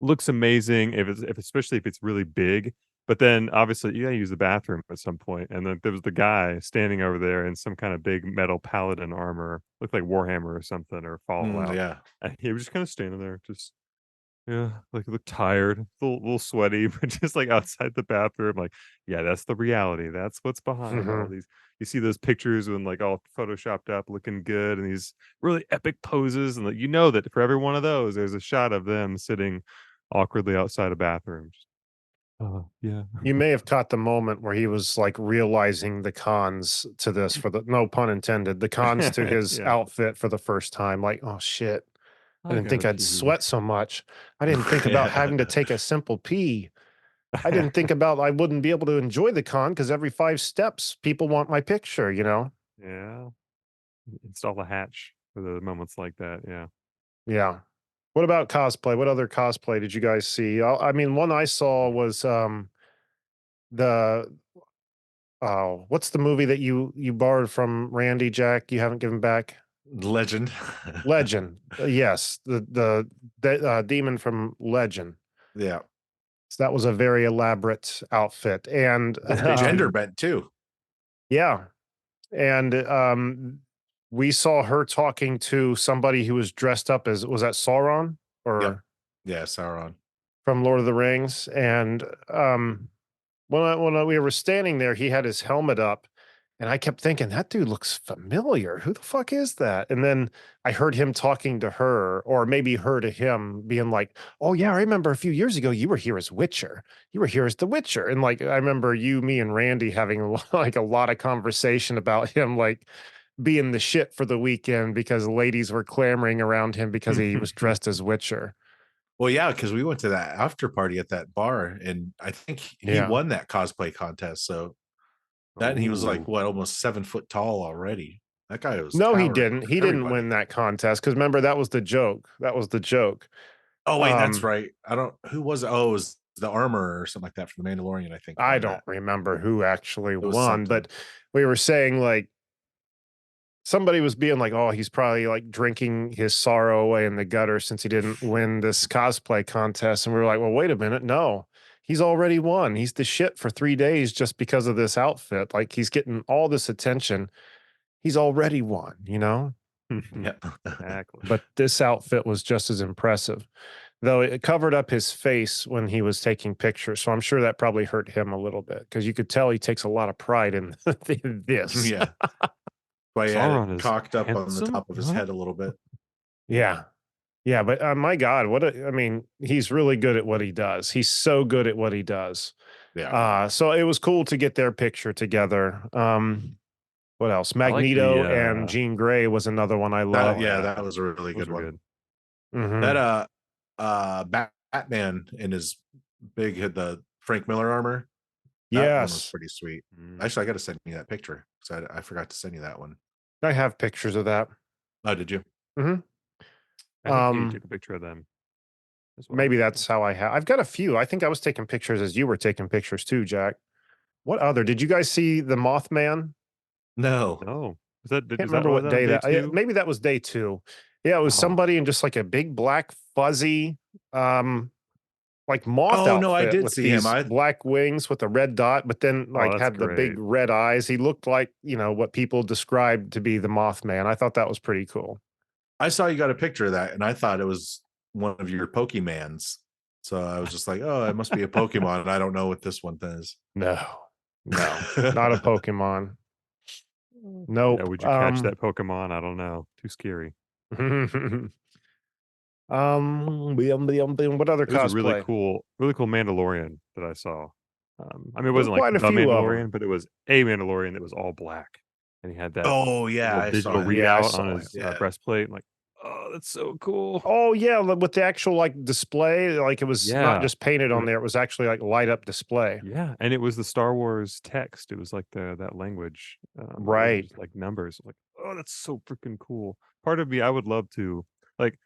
looks amazing if especially if it's really big. But then obviously you gotta use the bathroom at some point. And then there was the guy standing over there in some kind of big metal paladin armor, looked like Warhammer or something or Fallout. Yeah. And he was just kind of standing there, just yeah, like he looked tired, little sweaty, but just like outside the bathroom, like, yeah, that's the reality. That's what's behind all Mhm. these. You see those pictures when like all photoshopped up, looking good, and these really epic poses, and like you know that for every one of those, there's a shot of them sitting awkwardly outside a bathroom. Oh yeah. You may have caught the moment where he was like realizing the cons to this for the no pun intended, the cons to his Yeah. outfit for the first time. Like, oh shit, I I didn't think gotta I'd pee. sweat so much. I didn't think about Yeah. having to take a simple pee. I didn't think about I wouldn't be able to enjoy the con because every 5 steps people want my picture, you know? Yeah. Install a hatch for the moments like that. Yeah. Yeah. What about cosplay? What other cosplay did you guys see? I mean, one I saw was the what's the movie that you borrowed from Randy Jack you haven't given back? Legend. Legend. Yes, the demon from Legend. Yeah. So that was a very elaborate outfit, and Gender bent too. yeah, and we saw her talking to somebody who was dressed up as was that Sauron Yep. or Yeah, Sauron. from Lord of the Rings, and when we were standing there, he had his helmet up, and I kept thinking, "That dude looks familiar. Who the fuck is that?" And then I heard him talking to her, or maybe her to him, being like, "Oh, yeah, I remember a few years ago, you were here as Witcher. You were here as the Witcher." And, like, I remember you, me, and Randy having like, a lot of conversation about him, like, being the shit for the weekend because ladies were clamoring around him because he was dressed as Witcher. Well, yeah, because we went to that after party at that bar, and I think he Yeah. won that cosplay contest. So that and he was like Oh. what, almost 7 foot tall already. That guy was No, he towering didn't. over He didn't everybody. win that contest because remember that was the joke. That was the joke. Oh wait, that's Um, right. I don't who was it? Oh, it was the armor or something like that from the Mandalorian, I think, I won don't that. remember who actually It was won, something. but we were saying like somebody was being like, "Oh, he's probably like drinking his sorrow away in the gutter since he didn't win this cosplay contest." And we were like, "Well, wait a minute, no." He's already won. He's the shit for 3 days just because of this outfit. Like he's getting all this attention. He's already won, you know? Yeah. Exactly. But this outfit was just as impressive. Though it covered up his face when he was taking pictures, so I'm sure that probably hurt him a little bit because you could tell he takes a lot of pride in this. Yeah. Why he had it Sauron is cocked up on the handsome, top of his huh? head a little bit. Yeah. Yeah, but, my god, I mean, he's really good at what he does. He's so good at what he does. Yeah. So it was cool to get their picture together. What else? I like Magneto and the Jean Grey was another one I That loved. yeah, yeah, that was a really those good were one. good. That Mhm. Batman in his big the Frank Miller armor. That one was Yes. pretty sweet. Mm. Actually, I got to send you that picture because I forgot to send you that one. I have pictures of that. Oh, did you? Mhm. I think Katie Um took a picture of them as well. Maybe that's how I've got a few. I think I was taking pictures as you were taking pictures too, Jack. What other did you guys see the Mothman? No. No. Can't Is that remember was what that on day day that 2? maybe that was day 2. Yeah, it was Oh. somebody in just like a big black fuzzy um like moth Oh no, I outfit did with see him. these black wings with a red dot, but then Oh, like that's had the big great. red eyes. He looked like, what people described to be the Mothman. I thought that was pretty cool. I saw you got a picture of that, and I thought it was one of your Pokemans. So I was just like, oh, it must be a Pokemon, and I don't know what this one is. No. No. Not a Pokemon. Yeah, Nope. would you catch that Pokemon? I don't know. Too scary. What other It was a cosplay? really cool Mandalorian that I saw. I mean, it There were wasn't like quite a the few of them. Mandalorian, but it was a Mandalorian that was all black, and he had that Oh yeah, little I saw digital him. Yeah, I readout on saw him. his Yeah. breastplate. I'm like, oh, that's so cool. Oh yeah, with the actual like display, like it was not Yeah, just painted on and there; it was actually like light up display. yeah, and it was the Star Wars text. It was like that language. It wasn't Right. just like numbers. I'm like, oh, that's so freaking cool. Part of me, I would love to like.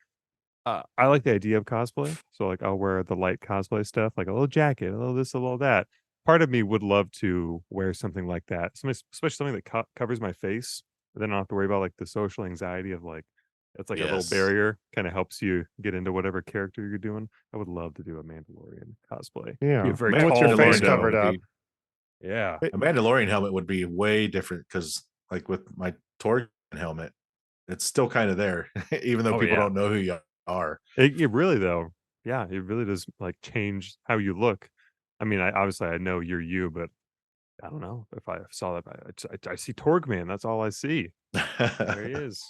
I like the idea of cosplay. So like I'll wear the light cosplay stuff, like a little jacket, a little this, a little that. Part of me would love to wear something like that, especially something that covers my face. But then I don't have to worry about like the social anxiety of like it's like a little Yes. barrier, kind of helps you get into whatever character you're doing. I would love to do a Mandalorian cosplay. Be Yeah. a very And with your tall face Mando. covered up. Yeah. A Mandalorian helmet would be way different because, like with my Torg helmet, it's still kind of there, even though people don't know who you are. It really though, yeah, it really does like change how you look. I mean, I know you're you, but I don't know if I saw that. I see Torg Man. That's all I see. There he is,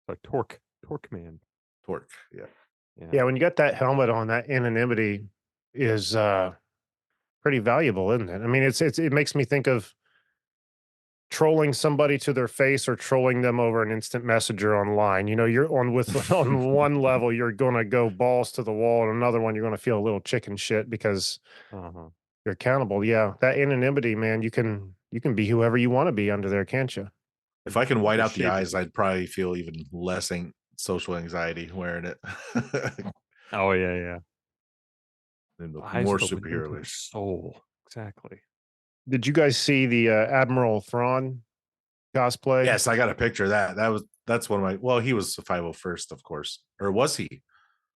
like Torque Man. Torque, yeah. Yeah, when you got that helmet on, that anonymity is pretty valuable, isn't it? I mean, it makes me think of trolling somebody to their face or trolling them over an instant messenger online. You know, you're on with on one level, you're gonna go balls to the wall, and another one, you're gonna feel a little chicken shit because you're accountable. Yeah, that anonymity, man, you can be whoever you want to be under there, can't you? If I can white out the shape eyes, I'd probably feel even less social anxiety wearing it. Oh yeah. And look Eyes more are the window to the superhero-ish. soul. Exactly. Did you guys see the Admiral Thrawn cosplay? Yes, I got a picture of that. That's one of my. Well, he was the 501st, of course, or was he?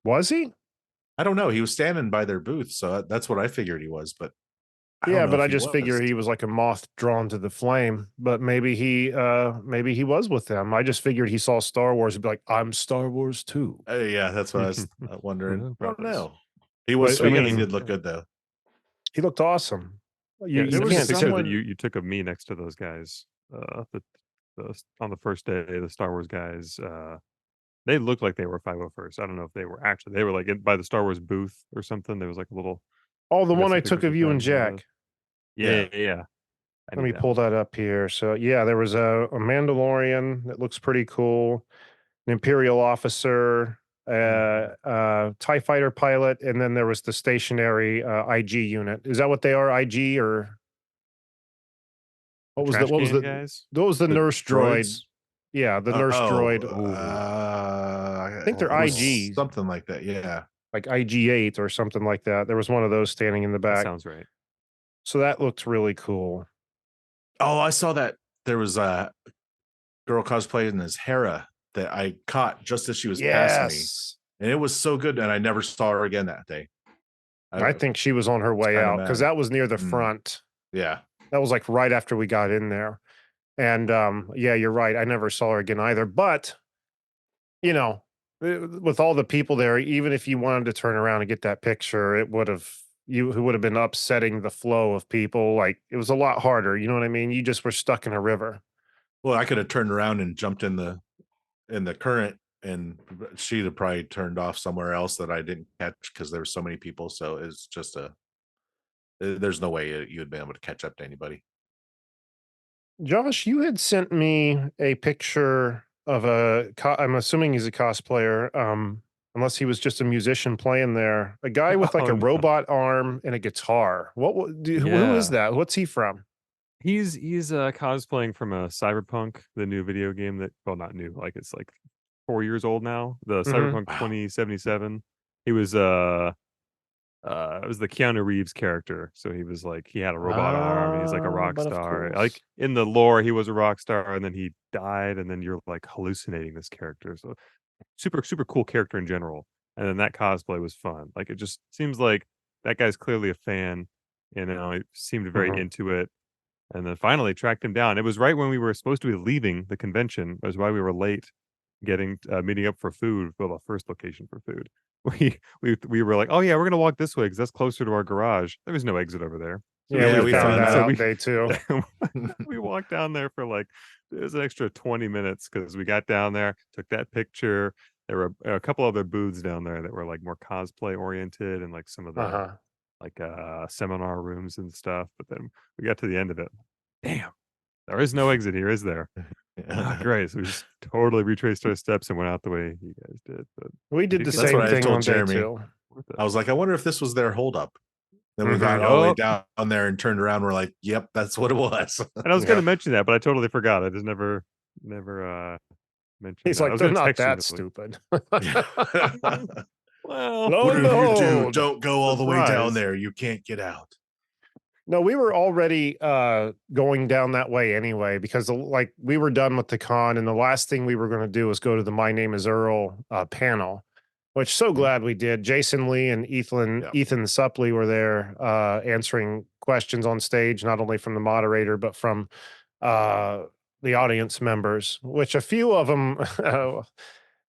Was he? I don't know. He was standing by their booth, so that's what I figured he was. But I Yeah, don't know but if I he just figure was. he was like a moth drawn to the flame. But maybe he was with them. I just figured he saw Star Wars and be like, I'm Star Wars too. Yeah, that's what I was wondering. I don't know. He was But I sweet. He mean, did look good though. he looked awesome. Yeah, You there was a can't picture that say you took of me next to those guys. On the first day, the Star Wars guys. They looked like they were 501st. I don't know if they were actually. They were like by the Star Wars booth or something. There was like a little. oh, the I got one some I took pictures of with you them and and all that. Jack. Yeah. I Let need me that pull one. that up here. So yeah, there was a Mandalorian that looks pretty cool, an Imperial officer, TIE fighter pilot, and then there was the stationary IG unit. Is that what they are? IG or The what was the trash what was can the guys. what was the The nurse droid? droids. Yeah, the nurse droid. I think they're It was IGs, something like that. Yeah. like IG-8 or something like that. There was one of those standing in the That back. sounds right. So that looked really cool. Oh, I saw that there was a girl cosplaying as Hera that I caught just as she was passing me, Yes. and it was so good. And I never saw her again that day. I think she was on her was way kinda out because mad. that was near the front. Yeah. That was like right after we got in there. And yeah, you're right. I never saw her again either. But you know, with all the people there, even if you wanted to turn around and get that picture, it would have been upsetting the flow of people. Like it was a lot harder. You know what I mean? You just were stuck in a river. Well, I could have turned around and jumped in the current, and she'd have probably turned off somewhere else that I didn't catch because there were so many people. So it's just there's no way you'd be able to catch up to anybody. Josh, you had sent me a picture of I'm assuming he's a cosplayer, unless he was just a musician playing there. A guy with like Oh a no. robot arm and a guitar. Who is Yeah. that? What's he from? He's cosplaying from a Cyberpunk, the new video game that not new, like it's like 4 years old now. The Mhm. Cyberpunk Wow. 2077. He was it was the Keanu Reeves character. So he was like he had a robot arm and he's like a rock But of star. course. Like in the lore, he was a rock star and then he died, and then you're like hallucinating this character. So super, super cool character in general. And then that cosplay was fun. Like it just seems like that guy's clearly a fan. You know, he seemed very Mhm. into it. And then finally tracked him down. It was right when we were supposed to be leaving the convention. That was why we were late getting meeting up for food. Well, the first location for food. We were like, oh yeah, we're gonna walk this way because that's closer to our garage. There was no exit over there. So Yeah, we we found found that that. out day two. we walked down there for like it was an extra 20 minutes because we got down there, took that picture. There were a couple other booths down there that were like more cosplay oriented and like some of the Uh-huh. like seminar rooms and stuff. But then we got to the end of it. Damn, there is no exit here, is there? Great. So we just totally retraced our steps and went out the way you guys did. But We did the get That's same what I thing told on day Jeremy. two. worth it. I was like, I wonder if this was their holdup. Then we Mhm. got all the way Yup. down there and turned around. We're like, yep, that's what it was. And I was going Yeah. to mention that, but I totally forgot. I just never mention He's that. I like, was they're gonna not text you that this week. stupid. Well, Lo and Whatever you do, behold, don't go all the way down surprise. there. You can't get out. No, we were already going down that way anyway, because like we were done with the con, and the last thing we were going to do was go to the My Name is Earl panel, which so glad we did. Jason Lee and Ethan Suppley were there answering questions on stage, not only from the moderator, but from the audience members, which a few of them,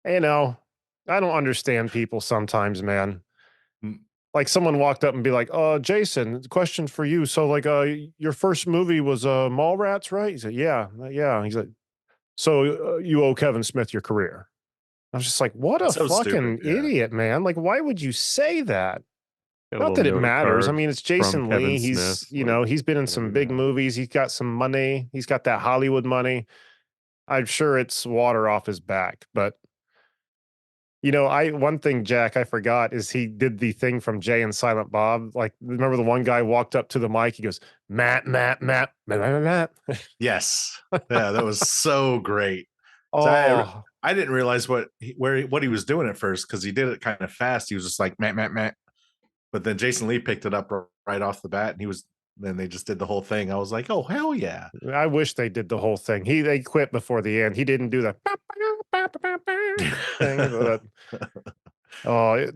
you know, I don't understand people sometimes, man. Mm. Like someone walked up and be like, Jason, question for you. So like, your first movie was Mallrats, right? He said, yeah, yeah. He's like, so you owe Kevin Smith your career. I was just like, what a So fucking stupid. Yeah. idiot, man. Like, why would you say that? got a Not little that it note matters. I card mean, it's from Jason Kevin Lee. Smith. He's, you Like, know, he's been in whatever some you big have. movies. He's got some money. He's got that Hollywood money. I'm sure it's water off his back, but you know, one thing, Jack, I forgot is he did the thing from Jay and Silent Bob. Like, remember the one guy walked up to the mic, he goes, Matt, Matt, Matt, Matt, Matt, Matt. Yes. Yeah, that was so great. So Oh, I didn't realize what he was doing at first, because he did it kind of fast. He was just like Matt, Matt, Matt. But then Jason Lee picked it up right off the bat, and then they just did the whole thing. I was like, oh hell yeah. I wish they did the whole thing. They quit before the end. He didn't do the thing.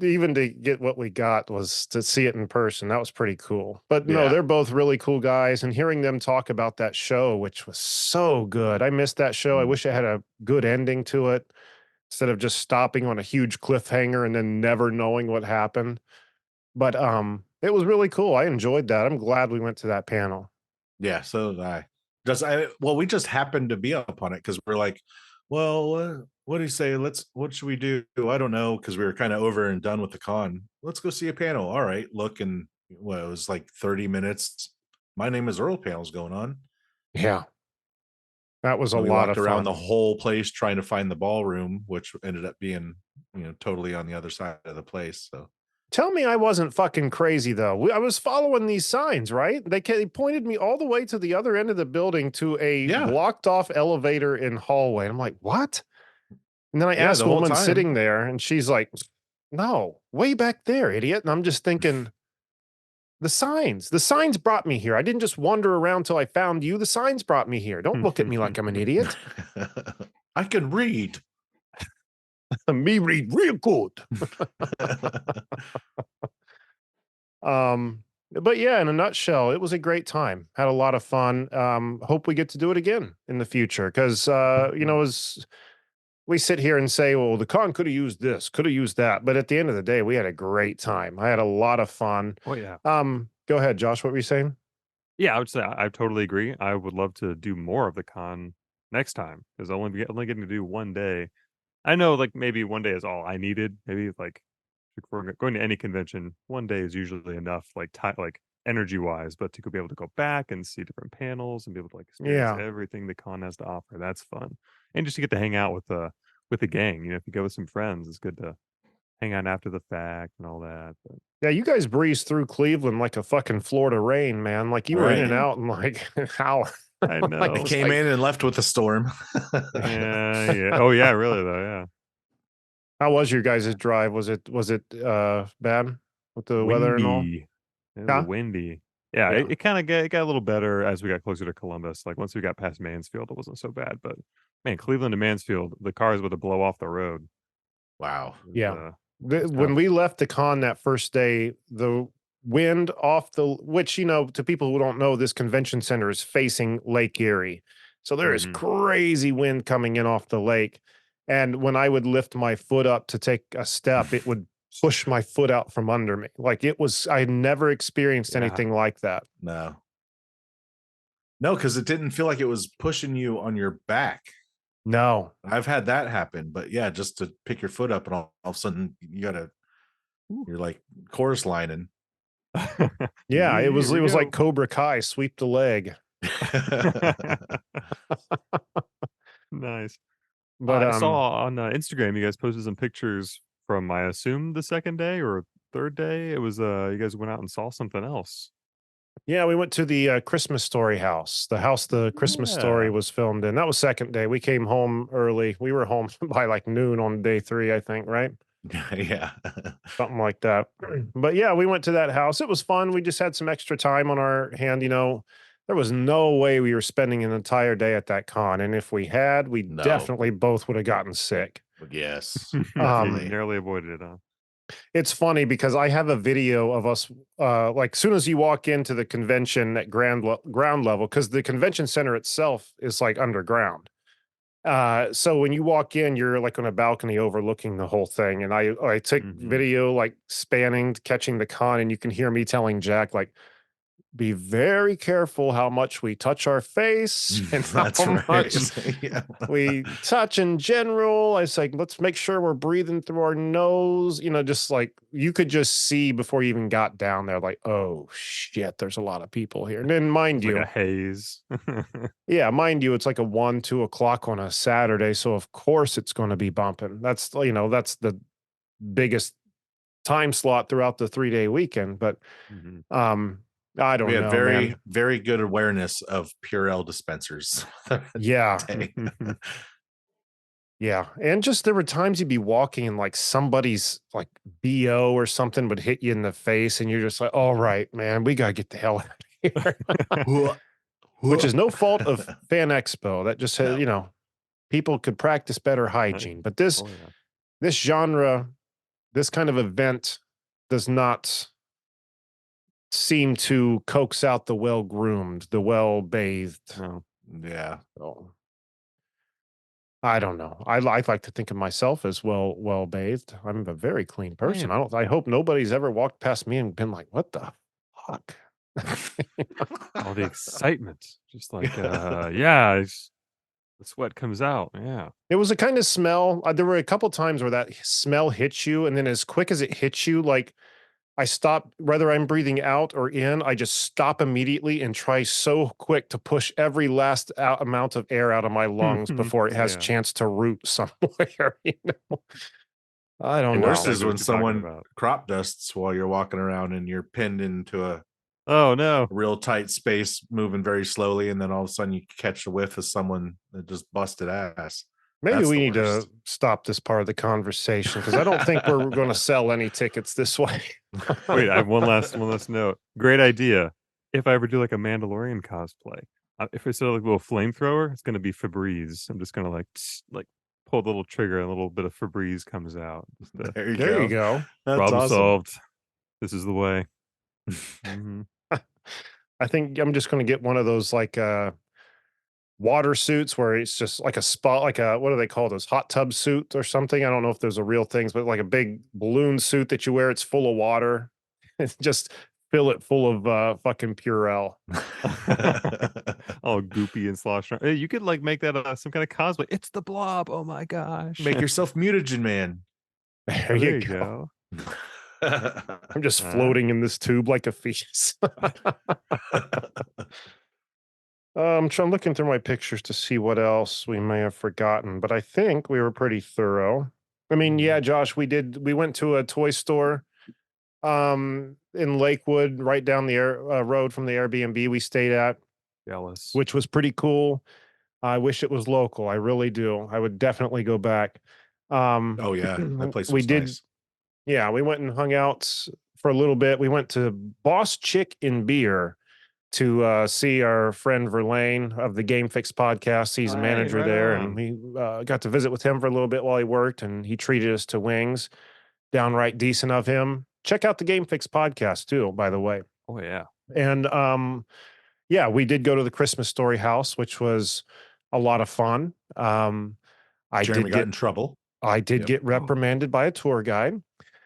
Even to get what we got was to see it in person. That was pretty cool. But no, Yeah. they're both really cool guys. And hearing them talk about that show, which was so good. I missed that show. I wish it had a good ending to it instead of just stopping on a huge cliffhanger and then never knowing what happened. But it was really cool. I enjoyed that. I'm glad we went to that panel. Yeah, so did I. Well, we just happened to be up on it because we're like, well, what do you say? What should we do? I don't know, because we were kind of over and done with the con. Let's go see a panel. All right, look, and well, it was like 30 minutes. My Name is Earl panel's going on. Yeah. That was a We lot walked of around fun. the whole place trying to find the ballroom, which ended up being, totally on the other side of the place. So Tell me I wasn't fucking crazy though. I was following these signs, right? They pointed me all the way to the other end of the building to a yeah, blocked off elevator and hallway. I'm like, what? And then I yeah, asked the a whole woman time. sitting there, and she's like, no, way back there, idiot. And I'm just thinking, the signs brought me here. I didn't just wander around till I found you. The signs brought me here. Don't look at me like I'm an idiot. I can read. Me read real good. But yeah, in a nutshell, it was a great time. Had a lot of fun. Hope we get to do it again in the future because as we sit here and say, well, the con could have used this, could have used that, but at the end of the day, we had a great time. I had a lot of fun. Oh yeah. Go ahead, Josh. What were you saying? Yeah, I would say I totally agree. I would love to do more of the con next time because only getting to do one day. I know, like maybe one day is all I needed. Maybe like if we're going to any convention, one day is usually enough, like energy wise. But to be able to go back and see different panels and be able to like experience Yeah. everything the con has to offer, that's fun. And just to get to hang out with the gang. If you go with some friends, it's good to hang out after the fact and all that. But Yeah, you guys breezed through Cleveland like a fucking Florida rain, man. Like you were in Right. and out in like an hour. I know. Like, They it's came like- in and left with a storm. Yeah, yeah. Oh yeah, really though, yeah. How was your guys' drive? Was it bad with the weather and all? Windy. It was Huh? windy. Yeah, Yeah. it kind of it got a little better as we got closer to Columbus. Like once we got past Mansfield, it wasn't so bad. But man, Cleveland to Mansfield, the cars would have blow off the road. Wow. It was, Yeah. it's When tough. we left the con that first day, the wind off which, to people who don't know, this convention center is facing Lake Erie. So there is Mhm. crazy wind coming in off the lake. And when I would lift my foot up to take a step, it would push my foot out from under me. Like I had never experienced Yeah. anything like that. No, because it didn't feel like it was pushing you on your back. No. I've had that happen, but yeah, just to pick your foot up and all of a sudden you're like chorus lining. Yeah, it was Here we like go. Cobra Kai, sweep the leg. Nice. But I saw on Instagram you guys posted some pictures from I assume the second day or third day. It was you guys went out and saw something else. Yeah, we went to the Christmas Story house, the house the Christmas Story Yeah. was filmed in. That was second day. We came home early. We were home by like noon on day 3, I think, right? Yeah. Something like that. But yeah, we went to that house. It was fun. We just had some extra time on our hand. There was no way we were spending an entire day at that con. And if we had, we No. definitely both would have gotten sick. Yes. You Definitely. narrowly avoided it, huh? It's funny because I have a video of us, like soon as you walk into the convention at ground level, because the convention center itself is like underground. So when you walk in, you're like on a balcony overlooking the whole thing. And I took Mhm. video like spanning, catching the con, and you can hear me telling Jack, like, be very careful how much we touch our face and That's how much right. Yeah. we touch in general. I was like, let's make sure we're breathing through our nose. Just like you could just see before you even got down there, like, oh shit, there's a lot of people here. And then mind It's like a you, haze. yeah, mind you, it's like a 1, 2 o'clock on a Saturday. So of course it's going to be bumping. That's the biggest time slot throughout the 3-day weekend. But Mhm. um, I We don't had know, very, man. very good awareness of Purell dispensers that Yeah. day. Yeah, and just there were times you'd be walking and like somebody's like BO or something would hit you in the face, and you're just like, "All right, man, we gotta get the hell out of here." Which is no fault of Fan Expo. That just says, No. people could practice better Right. hygiene. But this Oh, yeah. this genre, this kind of event does not seem to coax out the well-groomed, the well-bathed. No. Yeah. So I don't know. I like to think of myself as well bathed. I'm a very clean person. Man. I hope nobody's ever walked past me and been like, "What the fuck?" All the excitement. Just like, yeah, the sweat comes out. Yeah. It was a kind of smell. There were a couple times where that smell hits you, and then as quick as it hits you, like I stop, whether I'm breathing out or in, I just stop immediately and try so quick to push every last amount of air out of my lungs before it has Yeah. chance to root somewhere. I I don't The know worst know. is exactly when what you're talking someone about. crop dusts while you're walking around and you're pinned into a Oh, no. real tight space, moving very slowly, and then all of a sudden you catch a whiff of someone that just busted ass. Maybe That's we the need to worst. stop this part of the conversation because I don't think we're going to sell any tickets this way. Wait, I have one last note. Great idea. If I ever do like a Mandalorian cosplay, if it's like a little flamethrower, it's gonna be Febreze. I'm just gonna like pull the little trigger, and a little bit of Febreze comes out. Just There you There you go. go. That's problem awesome. solved. This is the way. Mhm. I think I'm just going to get one of those like water suits where it's just like a spot, like a, what do they call those, hot tub suit or something? I don't know if those are real things, but like a big balloon suit that you wear. It's full of water. It's just fill it full of fucking Purell. All goopy and sloshed around. Hey, you could like make that some kind of cosplay. It's the Blob. Oh my gosh. Make yourself mutagen man. There Oh, you there you go. go. I'm just floating in this tube like a fetus. I'm looking through my pictures to see what else we may have forgotten, but I think we were pretty thorough. I mean, yeah, Josh, we went to a toy store in Lakewood, right down the road from the Airbnb we stayed at, Jealous. which was pretty cool. I wish it was local. I really do. I would definitely go back. Oh yeah, that place We was did, nice. yeah, we went and hung out for a little bit. We went to Boss Chick and Beer to see our friend Verlaine of the Game Fix podcast. He's a Right, manager right there, and on. we got to visit with him for a little bit while he worked, and he treated us to wings. Downright decent of him. Check out the Game Fix podcast too, by the way. Oh yeah. And yeah, we did go to the Christmas Story house, which was a lot of fun. I Jeremy did got get in trouble. I did Yep. get reprimanded by a tour guide.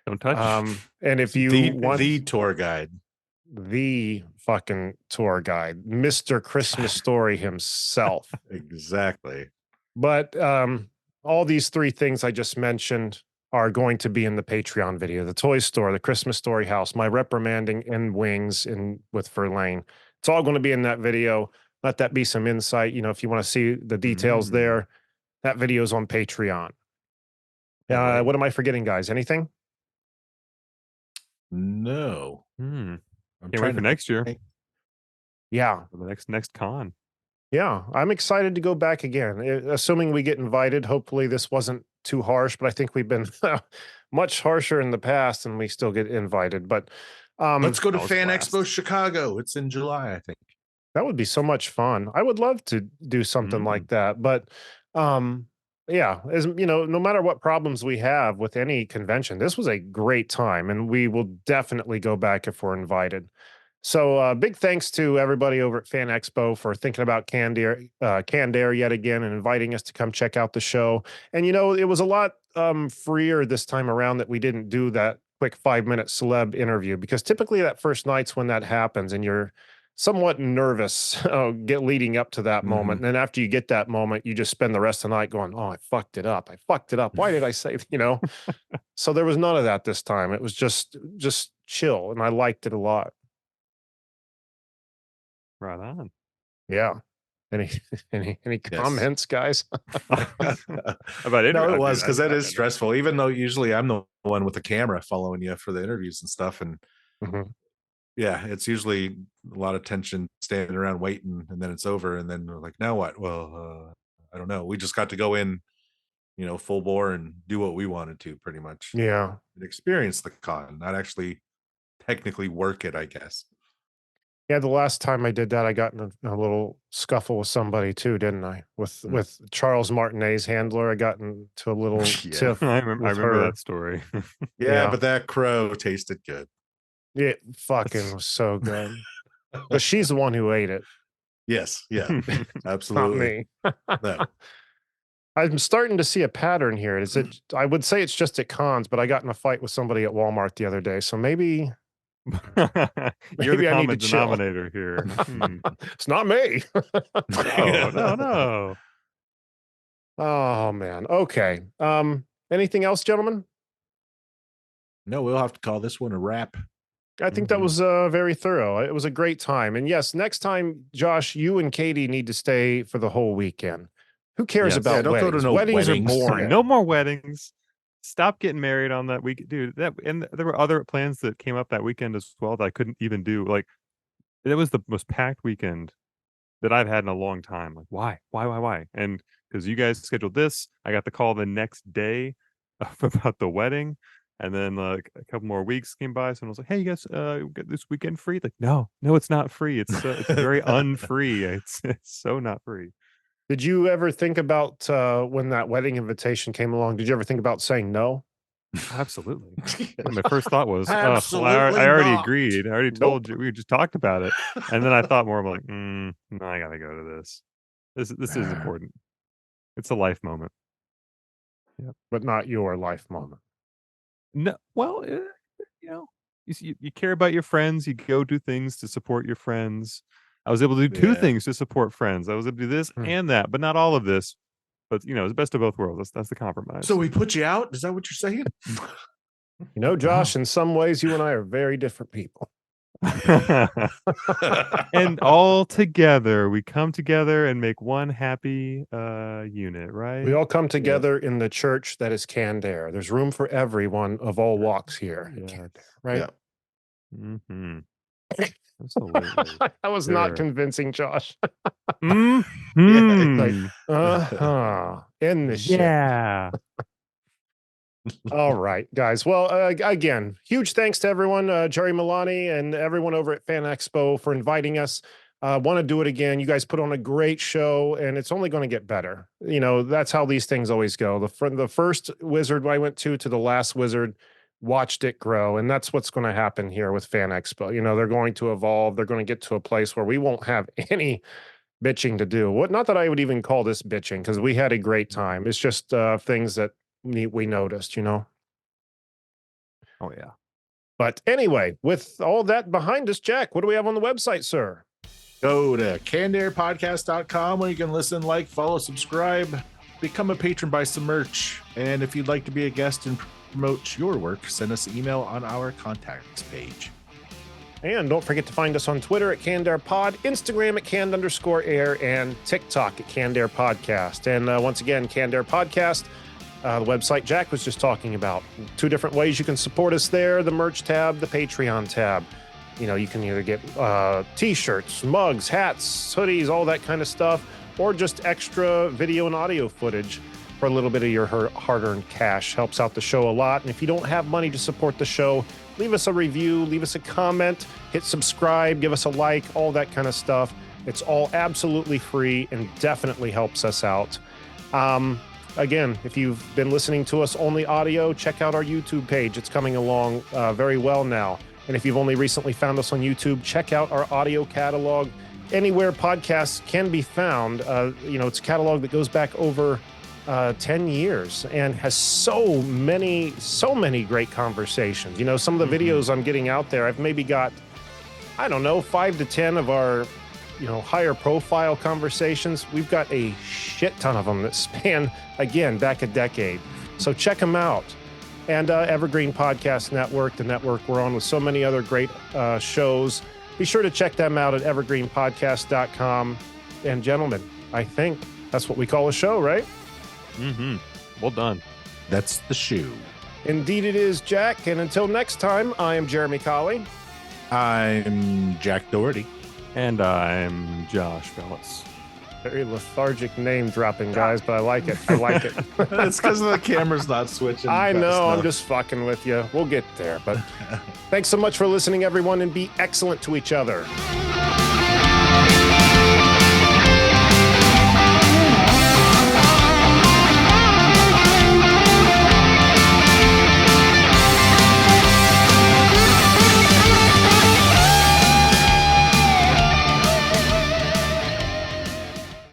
Don't touch. And if you want The tour guide. the fucking tour guide, Mr. Christmas Story himself. Exactly. But all these three things I just mentioned are going to be in the Patreon video: the toy store, the Christmas Story house, my reprimanding and wings in with Verlaine. It's all going to be in that video. Let that be some insight. If you want to see the details there, that video is on Patreon. All right. What am I forgetting, guys? Anything? No. Hmm. I'm Can't wait trying for to next year. think. Yeah. for the next con. Yeah, I'm excited to go back again, assuming we get invited. Hopefully, this wasn't too harsh, but I think we've been much harsher in the past, and we still get invited. But Let's go to that was Fan blast. Expo Chicago. It's in July, I think. that would be so much fun. I would love to do something like that. But yeah, as you know, no matter what problems we have with any convention, this was a great time, and we will definitely go back if we're invited. So big thanks to everybody over at Fan Expo for thinking about Canned Air yet again and inviting us to come check out the show. And you know, it was a lot freer this time around that we didn't do that quick 5-minute celeb interview, because typically that first night's when that happens and you're somewhat nervous get leading up to that moment. And then after you get that moment, you just spend the rest of the night going, "Oh, I fucked it up. I fucked it up. Why did I say?" You know. So there was none of that this time. It was just chill, and I liked it a lot. Right on. Yeah. Any any Yes. comments, guys? About it? No, it was because that is stressful. Even though usually I'm the one with the camera following you for the interviews and stuff, and Mhm. yeah, it's usually a lot of tension standing around waiting, and then it's over, and then we're like, now what? Well, I don't know. We just got to go in, full bore and do what we wanted to, pretty much, Yeah. and experience the con, not actually technically work it, I guess. Yeah, the last time I did that, I got in a little scuffle with somebody too, didn't I? With Charles Martinet's handler, I got into a little Yeah. tiff I with remember her. that story. Yeah, Yeah. but that crow tasted good. It fucking was so good. But she's the one who ate it, Yes, yeah, not absolutely. me. No. I'm starting to see a pattern here. Is it? I would say it's just at cons, but I got in a fight with somebody at Walmart the other day, so maybe You're the maybe I need to common chill. denominator here. It's not me. No. Oh man. Okay. Anything else, gentlemen? No, we'll have to call this one a wrap. I think that was very thorough. It was a great time. And yes, next time, Josh, you and Katie need to stay for the whole weekend. Who cares Yes. about Yeah, don't go to weddings? no Weddings are weddings. boring. No more weddings. Stop getting married on that week, dude. And there were other plans that came up that weekend as well that I couldn't even do. Like, it was the most packed weekend that I've had in a long time. Like, why? And because you guys scheduled this, I got the call the next day about the wedding, and then like a couple more weeks came by. So I was like, "Hey, you guys, we got this weekend free?" Like, no, it's not free. It's very unfree. It's so not free. Did you ever think about when that wedding invitation came along? Did you ever think about saying no? Absolutely. My first thought was, I Absolutely already not. agreed. I already told you. We just talked about it. And then I thought more. I'm like, no, I gotta go to this. This is important. It's a life moment. But not your life moment. No, well, you care about your friends. You go do things to support your friends. I was able to do two Yeah. things to support friends. I was able to do this and that, but not all of this. But it's the best of both worlds. That's the compromise. So we put you out? Is that what you're saying? You know, Josh, in some ways, you and I are very different people. And all together, we come together and make one happy unit, right? We all come together in the church that is Canned Air. There's room for everyone of all walks here. At Canned Air, right? Yeah. Absolutely. That was not convincing, Josh. Mhm. In the shit. Yeah. All right, guys. Well, again, huge thanks to everyone, Jerry Milani and everyone over at Fan Expo for inviting us. Want to do it again. You guys put on a great show, and it's only going to get better. You know, that's how these things always go. The first Wizard I went to the last Wizard, watched it grow, and that's what's going to happen here with Fan Expo. You know, they're going to evolve. They're going to get to a place where we won't have any bitching to do. Not that I would even call this bitching, because we had a great time. It's just things that we noticed, you know. Oh yeah. But anyway, with all that behind us, Jack, what do we have on the website, sir? Go to cannedairpodcast.com where you can listen, like, follow, subscribe, become a patron, buy some merch. And if you'd like to be a guest and promote your work, send us an email on our contacts page. And don't forget to find us on Twitter at CannedAirPod, Instagram at Canned_Air, and TikTok at CannedAir Podcast. And once again, CannedAir Podcast, the website Jack was just talking about. 2 different ways you can support us there, the merch tab, the Patreon tab. You can either get t-shirts, mugs, hats, hoodies, all that kind of stuff, or just extra video and audio footage for a little bit of your hard-earned cash. Helps out the show a lot. And if you don't have money to support the show, leave us a review, leave us a comment, hit subscribe, give us a like, all that kind of stuff. It's all absolutely free and definitely helps us out. Again, if you've been listening to us only audio, check out our YouTube page. It's coming along very well now. And if you've only recently found us on YouTube, check out our audio catalog. Anywhere podcasts can be found, it's a catalog that goes back over 10 years and has so many great conversations. Some of the videos I'm getting out there, I've maybe got, 5 to 10 of our, higher profile conversations. We've got a shit ton of them that span, again, back a decade. So check them out. And Evergreen Podcast Network, the network we're on with so many other great shows. Be sure to check them out at evergreenpodcast.com. And gentlemen, I think that's what we call a show, right? Mm-hmm. Well done. That's the shoe. Indeed it is, Jack. And until next time, I am Jeremy Colley. I'm Jack Doherty. And I'm Josh Bellis. Very lethargic name dropping, guys, but I like it. I like it. It's because the camera's not switching. I know. I'm just fucking with you. We'll get there. But thanks so much for listening, everyone, and be excellent to each other.